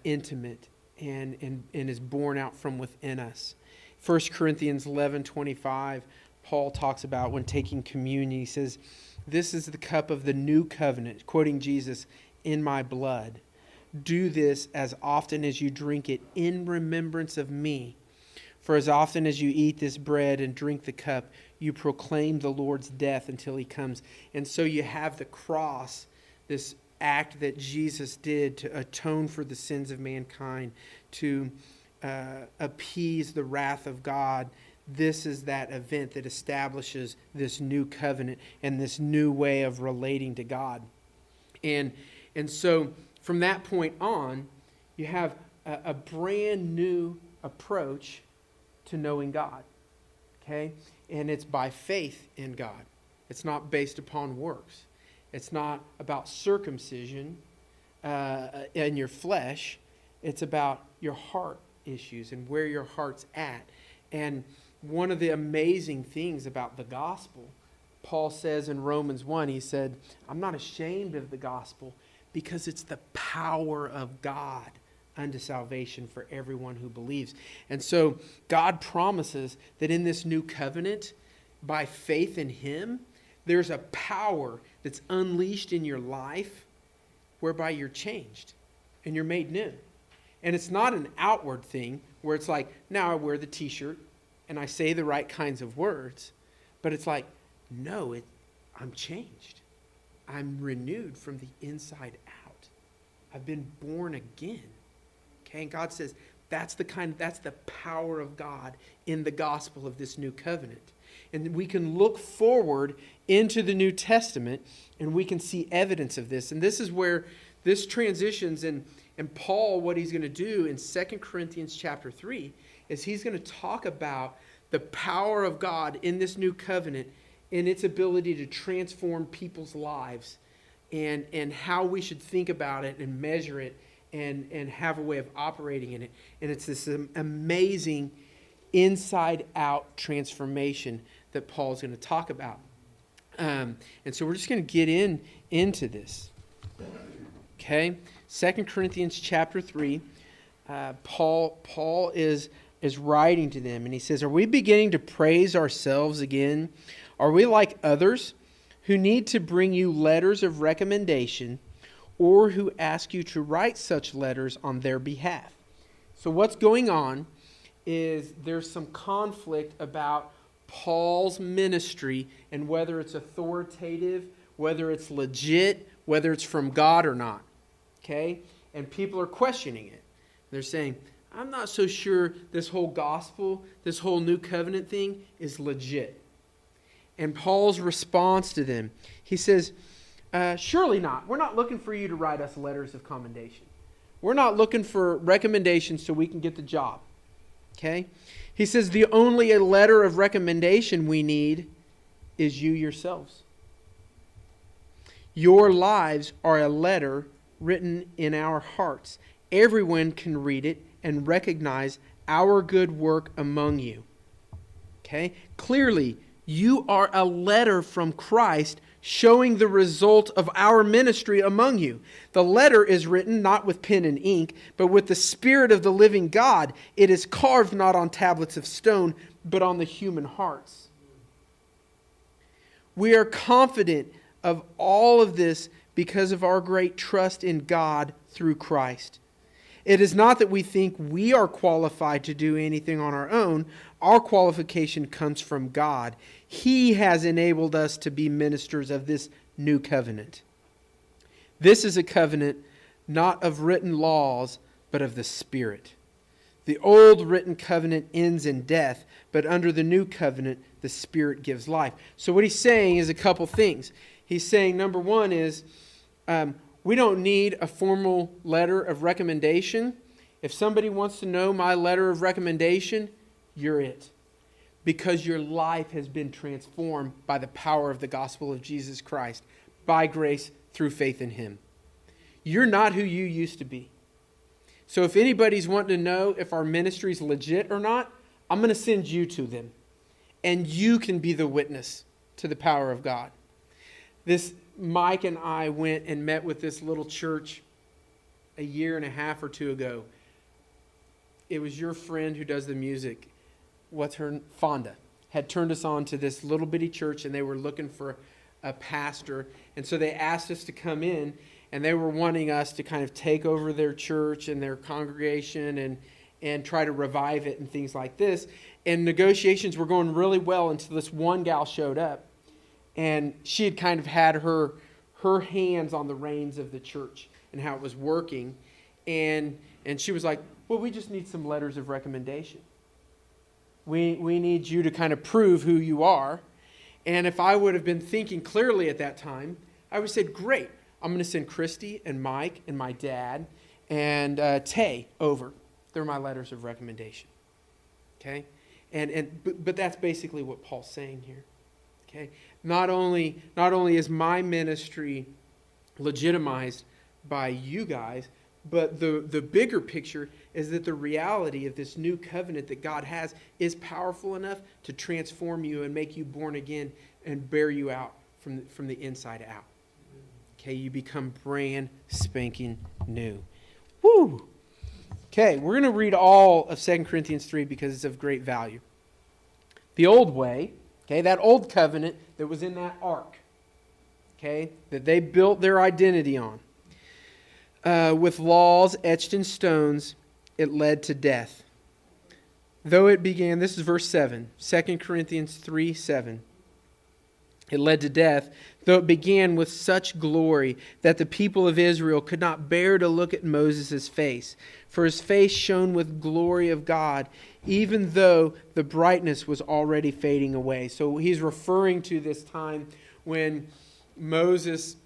intimate and is born out from within us. 1 Corinthians 11:25, Paul talks about when taking communion, he says, "This is the cup of the new covenant," quoting Jesus, "in my blood. Do this as often as you drink it in remembrance of me. For as often as you eat this bread and drink the cup, you proclaim the Lord's death until he comes." And so you have the cross, this act that Jesus did to atone for the sins of mankind, to appease the wrath of God. This is that event that establishes this new covenant and this new way of relating to God. And so from that point on, you have a brand new approach to knowing God. Okay? And it's by faith in God. It's not based upon works. It's not about circumcision in your flesh. It's about your heart issues and where your heart's at. And one of the amazing things about the gospel, Paul says in Romans 1, he said, "I'm not ashamed of the gospel because it's the power of God unto salvation for everyone who believes." And so God promises that in this new covenant, by faith in him, there's a power that's unleashed in your life whereby you're changed and you're made new. And it's not an outward thing where it's like, now I wear the t-shirt and I say the right kinds of words. But it's like, no, I'm changed. I'm renewed from the inside out. I've been born again. Okay, and God says that's the power of God in the gospel of this new covenant. And we can look forward into the New Testament and we can see evidence of this. And this is where this transitions, and Paul, what he's going to do in 2 Corinthians chapter 3 is he's going to talk about the power of God in this new covenant and its ability to transform people's lives, and how we should think about it and measure it and have a way of operating in it. And it's this amazing inside-out transformation that Paul's going to talk about. And so we're just going to get into this. Okay? 2 Corinthians chapter 3, Paul is writing to them, and he says, "Are we beginning to praise ourselves again? Are we like others who need to bring you letters of recommendation, or who ask you to write such letters on their behalf?" So what's going on is there's some conflict about Paul's ministry and whether it's authoritative, whether it's legit, whether it's from God or not. Okay? And people are questioning it. They're saying, "I'm not so sure this whole gospel, this whole new covenant thing is legit." And Paul's response to them, he says, "Surely not. We're not looking for you to write us letters of commendation. We're not looking for recommendations so we can get the job." Okay? He says, "The only a letter of recommendation we need is you yourselves. Your lives are a letter written in our hearts. Everyone can read it and recognize our good work among you." Okay? Clearly, you are a letter from Christ showing the result of our ministry among you. The letter is written not with pen and ink, but with the Spirit of the living God. It is carved not on tablets of stone, but on the human hearts. We are confident of all of this because of our great trust in God through Christ. It is not that we think we are qualified to do anything on our own. Our qualification comes from God. He has enabled us to be ministers of this new covenant. This is a covenant not of written laws, but of the Spirit. The old written covenant ends in death, but under the new covenant, the Spirit gives life. So what he's saying is a couple things. He's saying, number one is, we don't need a formal letter of recommendation. If somebody wants to know my letter of recommendation, you're it. Because your life has been transformed by the power of the gospel of Jesus Christ, by grace through faith in Him. You're not who you used to be. So if anybody's wanting to know if our ministry is legit or not, I'm going to send you to them. And you can be the witness to the power of God. Mike and I went and met with this little church a year and a half or two ago. your friend who does the music. What's her? Fonda had turned us on to this little bitty church, and they were looking for a pastor. And so they asked us to come in, and they were wanting us to kind of take over their church and their congregation and try to revive it and things like this. And negotiations were going really well until this one gal showed up. And she had kind of had her hands on the reins of the church and how it was working. And she was like, well, we just need some letters of recommendation. We need you to kind of prove who you are. And if I would have been thinking clearly at that time, I would have said, great, I'm going to send Christy and Mike and my dad and Tay over. They're my letters of recommendation. Okay? But that's basically what Paul's saying here. Okay? Not only is my ministry legitimized by you guys, but the bigger picture is that the reality of this new covenant that God has is powerful enough to transform you and make you born again and bear you out from the inside out. Okay, you become brand spanking new. Woo! Okay, we're going to read all of 2 Corinthians 3 because it's of great value. The old way, okay, that old covenant that was in that ark, okay, that they built their identity on, with laws etched in stones, it led to death. Though it began, this is verse 7, 2 Corinthians 3:7. It led to death, though it began with such glory that the people of Israel could not bear to look at Moses' face, for his face shone with glory of God, even though the brightness was already fading away. So he's referring to this time when Moses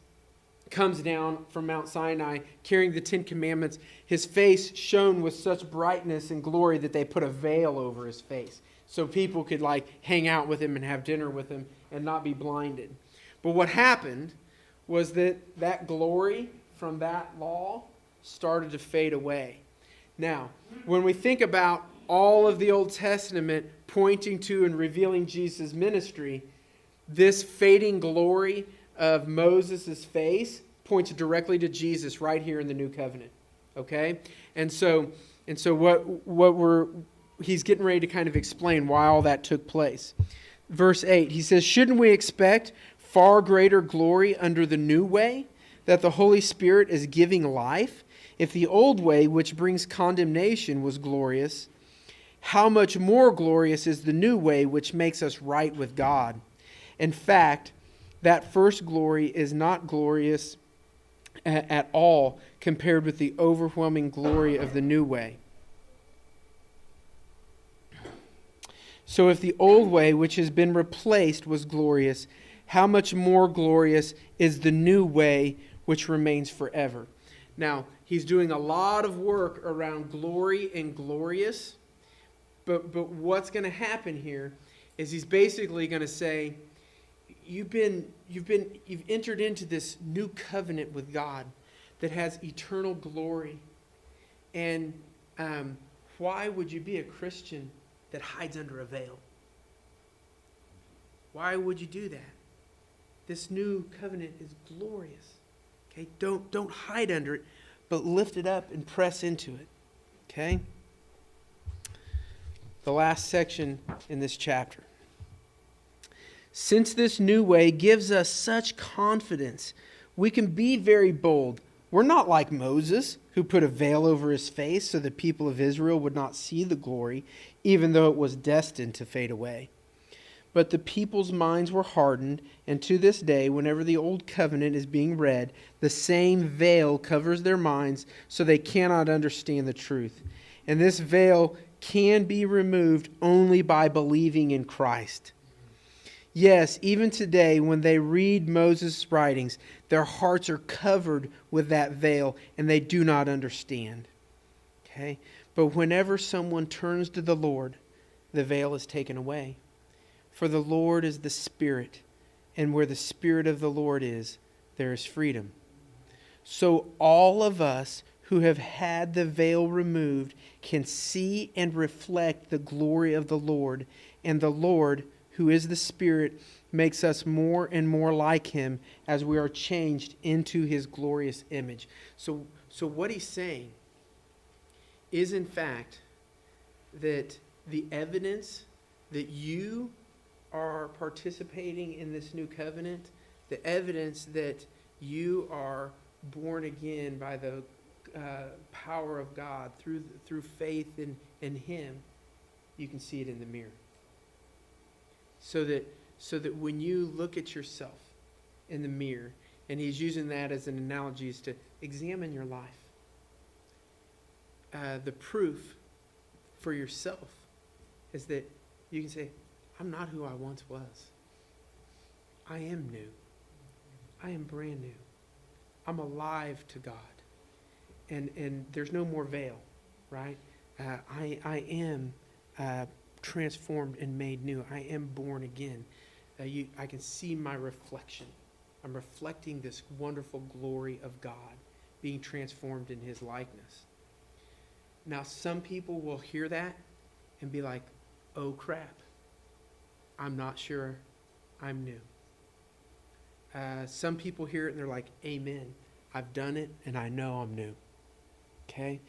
comes down from Mount Sinai carrying the 10 Commandments. His face shone with such brightness and glory that they put a veil over his face so people could hang out with him and have dinner with him and not be blinded. But what happened was that glory from that law started to fade away. Now, when we think about all of the Old Testament pointing to and revealing Jesus' ministry, this fading glory of Moses' face points directly to Jesus right here in the New Covenant. Okay? And so he's getting ready to kind of explain why all that took place. Verse 8, he says, shouldn't we expect far greater glory under the new way, that the Holy Spirit is giving life? If the old way, which brings condemnation, was glorious, how much more glorious is the new way, which makes us right with God? In fact, that first glory is not glorious at all compared with the overwhelming glory of the new way. So if the old way, which has been replaced, was glorious, how much more glorious is the new way, which remains forever? Now, he's doing a lot of work around glory and glorious, but what's going to happen here is he's basically going to say, you've entered into this new covenant with God that has eternal glory. And why would you be a Christian that hides under a veil? Why would you do that? This new covenant is glorious. Okay, don't hide under it, but lift it up and press into it. Okay? The last section in this chapter. Since this new way gives us such confidence, we can be very bold. We're not like Moses, who put a veil over his face so the people of Israel would not see the glory, even though it was destined to fade away. But the people's minds were hardened, and to this day, whenever the old covenant is being read, the same veil covers their minds so they cannot understand the truth. And this veil can be removed only by believing in Christ. Yes, even today, when they read Moses' writings, their hearts are covered with that veil, and they do not understand. Okay? But whenever someone turns to the Lord, the veil is taken away. For the Lord is the Spirit, and where the Spirit of the Lord is, there is freedom. So all of us who have had the veil removed can see and reflect the glory of the Lord, and the Lord, who is the Spirit, makes us more and more like Him as we are changed into His glorious image. So what he's saying is, in fact, that the evidence that you are participating in this new covenant, the evidence that you are born again by the power of God through faith in Him, you can see it in the mirror. So that when you look at yourself in the mirror, and he's using that as an analogy, is to examine your life. The proof for yourself is that you can say, I'm not who I once was. I am new. I am brand new. I'm alive to God. And there's no more veil, right? I am transformed and made new. I am born again. I can see my reflection. I'm reflecting this wonderful glory of God, being transformed in His likeness. Now, some people will hear that and be like, oh crap, I'm not sure I'm new. Some people hear it and they're like, amen, I've done it and I know I'm new. Okay?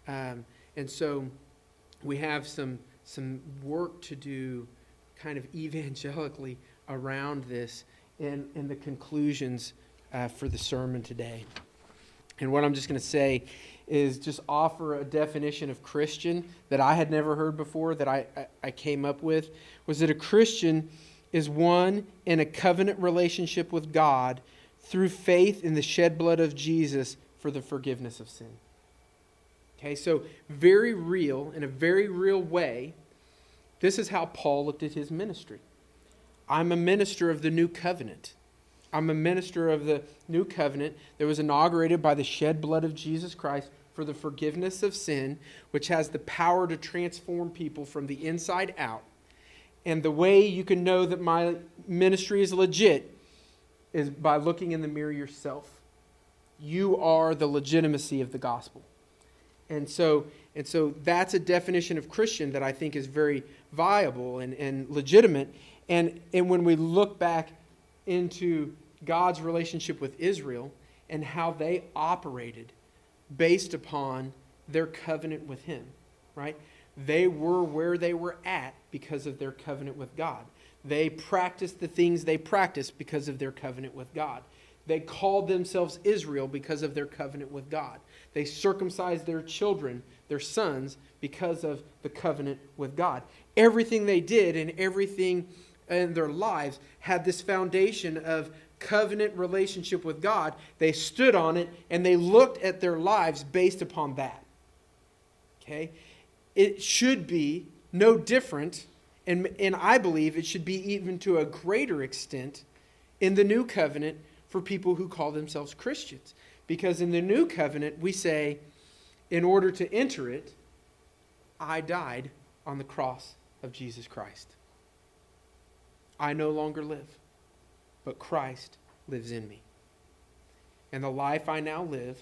And so we have some work to do kind of evangelically around this in the conclusions for the sermon today. And what I'm just going to say is just offer a definition of Christian that I had never heard before, that I came up with, was that a Christian is one in a covenant relationship with God through faith in the shed blood of Jesus for the forgiveness of sin. Okay, so very real, in a very real way, this is how Paul looked at his ministry. I'm a minister of the new covenant. I'm a minister of the new covenant that was inaugurated by the shed blood of Jesus Christ for the forgiveness of sin, which has the power to transform people from the inside out. And the way you can know that my ministry is legit is by looking in the mirror yourself. You are the legitimacy of the gospel. And so that's a definition of Christian that I think is very viable and legitimate. And when we look back into God's relationship with Israel and how they operated based upon their covenant with Him, right? They were where they were at because of their covenant with God. They practiced the things they practiced because of their covenant with God. They called themselves Israel because of their covenant with God. They circumcised their children, their sons, because of the covenant with God. Everything they did and everything in their lives had this foundation of covenant relationship with God. They stood on it and they looked at their lives based upon that. Okay? It should be no different, and I believe it should be even to a greater extent in the new covenant for people who call themselves Christians. Because in the new covenant, we say, in order to enter it, I died on the cross of Jesus Christ. I no longer live, but Christ lives in me. And the life I now live,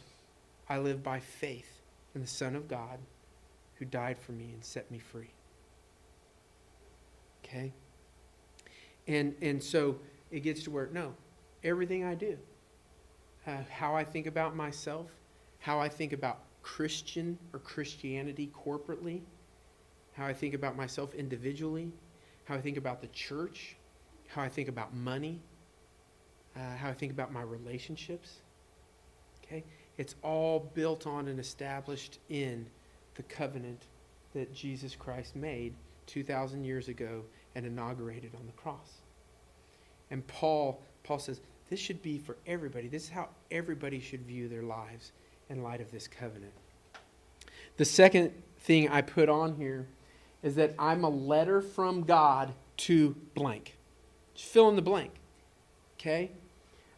I live by faith in the Son of God who died for me and set me free. Okay? And so it gets to where, no, everything I do, how I think about myself, how I think about Christian or Christianity corporately, how I think about myself individually, how I think about the church, how I think about money, how I think about my relationships. Okay? It's all built on and established in the covenant that Jesus Christ made 2,000 years ago and inaugurated on the cross. And Paul says, this should be for everybody. This is how everybody should view their lives in light of this covenant. The second thing I put on here is that I'm a letter from God to blank. Just fill in the blank. Okay?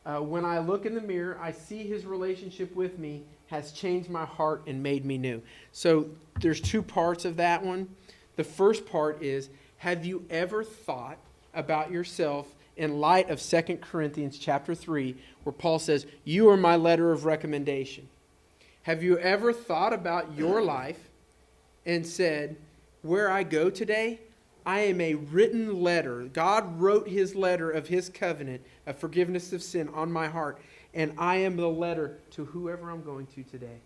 When I look in the mirror, I see His relationship with me has changed my heart and made me new. So there's two parts of that one. The first part is, have you ever thought about yourself in light of 2 Corinthians chapter 3, where Paul says, you are my letter of recommendation? Have you ever thought about your life and said, where I go today, I am a written letter. God wrote His letter of His covenant of forgiveness of sin on my heart, and I am the letter to whoever I'm going to today.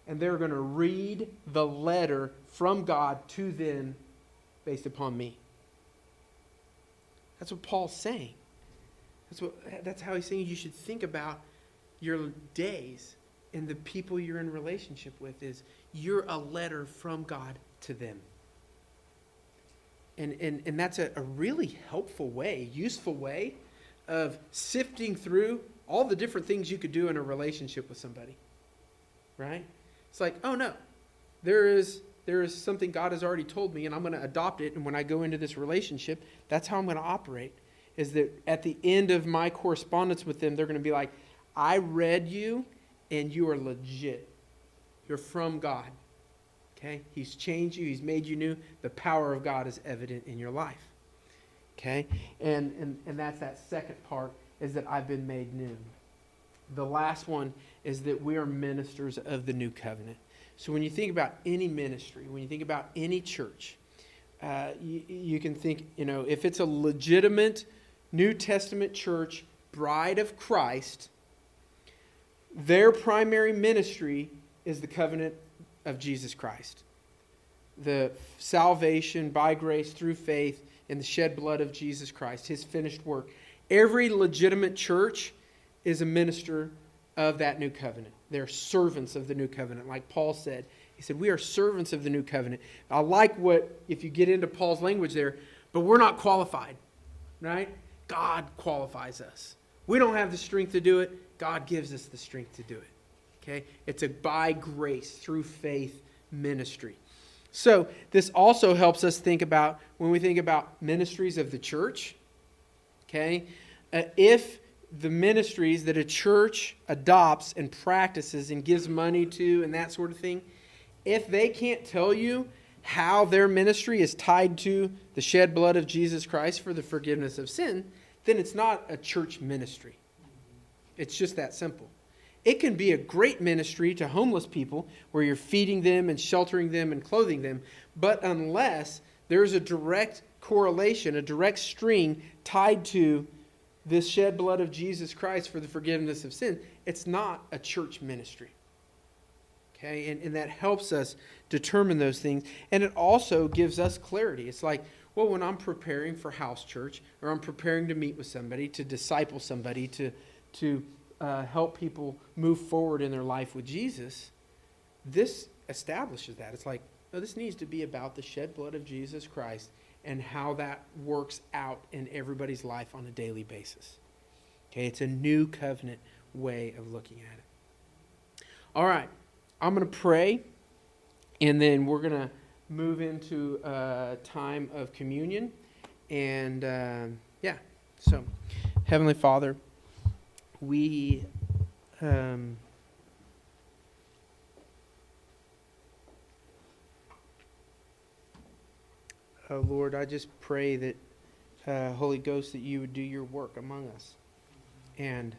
and they're going to read the letter from God to them based upon me. That's what Paul's saying. That's how he's saying you should think about your days and the people you're in relationship with, is you're a letter from God to them. And that's a really helpful way, useful way of sifting through all the different things you could do in a relationship with somebody. Right? It's like, oh no, there is something God has already told me, and I'm going to adopt it. And when I go into this relationship, that's how I'm going to operate. Is that at the end of my correspondence with them, they're going to be like, I read you, and you are legit. You're from God. Okay? He's changed you. He's made you new. The power of God is evident in your life. Okay? And that's that second part, is that I've been made new. The last one is that we are ministers of the new covenant. So when you think about any ministry, when you think about any church, you can think, if it's a legitimate New Testament church, bride of Christ, their primary ministry is the covenant of Jesus Christ. The salvation by grace through faith in the shed blood of Jesus Christ, his finished work. Every legitimate church is a minister of that new covenant. They're servants of the new covenant. Like Paul said, he said, we are servants of the new covenant. I like if you get into Paul's language there, but we're not qualified, right? God qualifies us. We don't have the strength to do it. God gives us the strength to do it. Okay? It's a by grace, through faith ministry. So this also helps us think about, when we think about ministries of the church, okay, if the ministries that a church adopts and practices and gives money to and that sort of thing, if they can't tell you how their ministry is tied to the shed blood of Jesus Christ for the forgiveness of sin, then it's not a church ministry. It's just that simple. It can be a great ministry to homeless people where you're feeding them and sheltering them and clothing them, but unless there's a direct correlation, a direct string tied to this shed blood of Jesus Christ for the forgiveness of sin, it's not a church ministry. Okay, and that helps us determine those things. And it also gives us clarity. It's like, well, when I'm preparing for house church, or I'm preparing to meet with somebody, to disciple somebody, to help people move forward in their life with Jesus, this establishes that. It's like, no, this needs to be about the shed blood of Jesus Christ and how that works out in everybody's life on a daily basis. Okay, it's a new covenant way of looking at it. All right, I'm going to pray, and then we're going to move into a time of communion. And so Heavenly Father, we oh Lord, I just pray that Holy Ghost, that you would do your work among us. And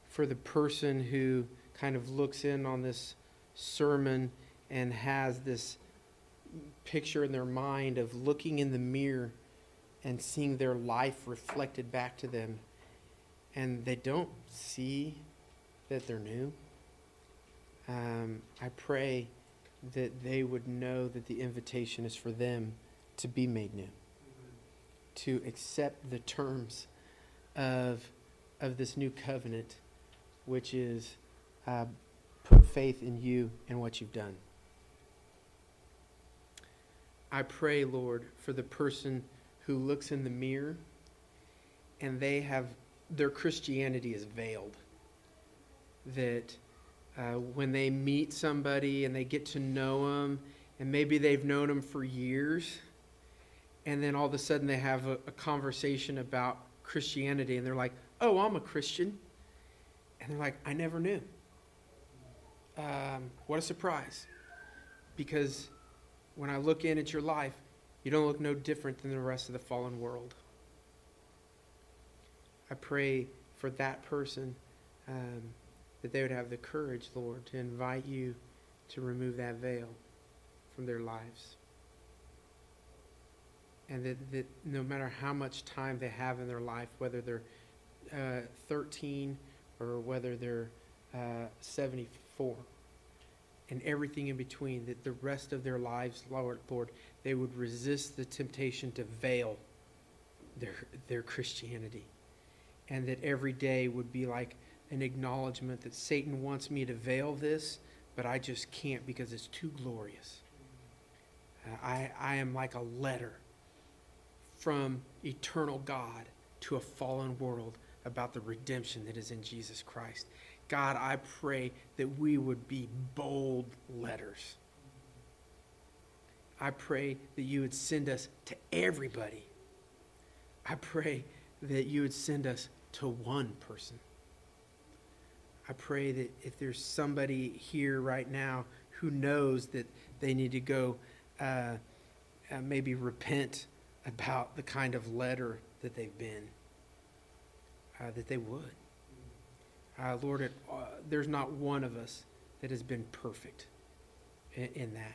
for the person who kind of looks in on this sermon and has this picture in their mind of looking in the mirror and seeing their life reflected back to them, and they don't see that they're new, I pray that they would know that the invitation is for them to be made new, to accept the terms of this new covenant, which is put faith in you and what you've done. I pray, Lord, for the person who looks in the mirror and their Christianity is veiled. That when they meet somebody and they get to know them, and maybe they've known them for years, and then all of a sudden they have a conversation about Christianity, and they're like, oh, I'm a Christian. And they're like, I never knew. What a surprise. Because when I look in at your life, you don't look no different than the rest of the fallen world. I pray for that person that they would have the courage, Lord, to invite you to remove that veil from their lives. And that no matter how much time they have in their life, whether they're 13 or whether they're 74, and everything in between, that the rest of their lives, Lord, they would resist the temptation to veil their Christianity, and that every day would be like an acknowledgement that Satan wants me to veil this, but I just can't because it's too glorious. I am like a letter from eternal God to a fallen world about the redemption that is in Jesus Christ. God, I pray that we would be bold letters. I pray that you would send us to everybody. I pray that you would send us to one person. I pray that if there's somebody here right now who knows that they need to go maybe repent about the kind of letter that they've been, that they would. Lord, there's not one of us that has been perfect in that.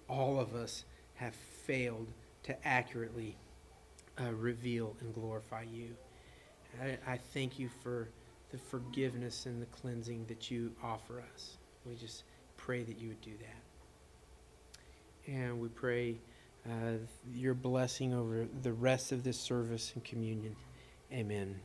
All of us have failed to accurately reveal and glorify you. I thank you for the forgiveness and the cleansing that you offer us. We just pray that you would do that. And we pray your blessing over the rest of this service and communion. Amen.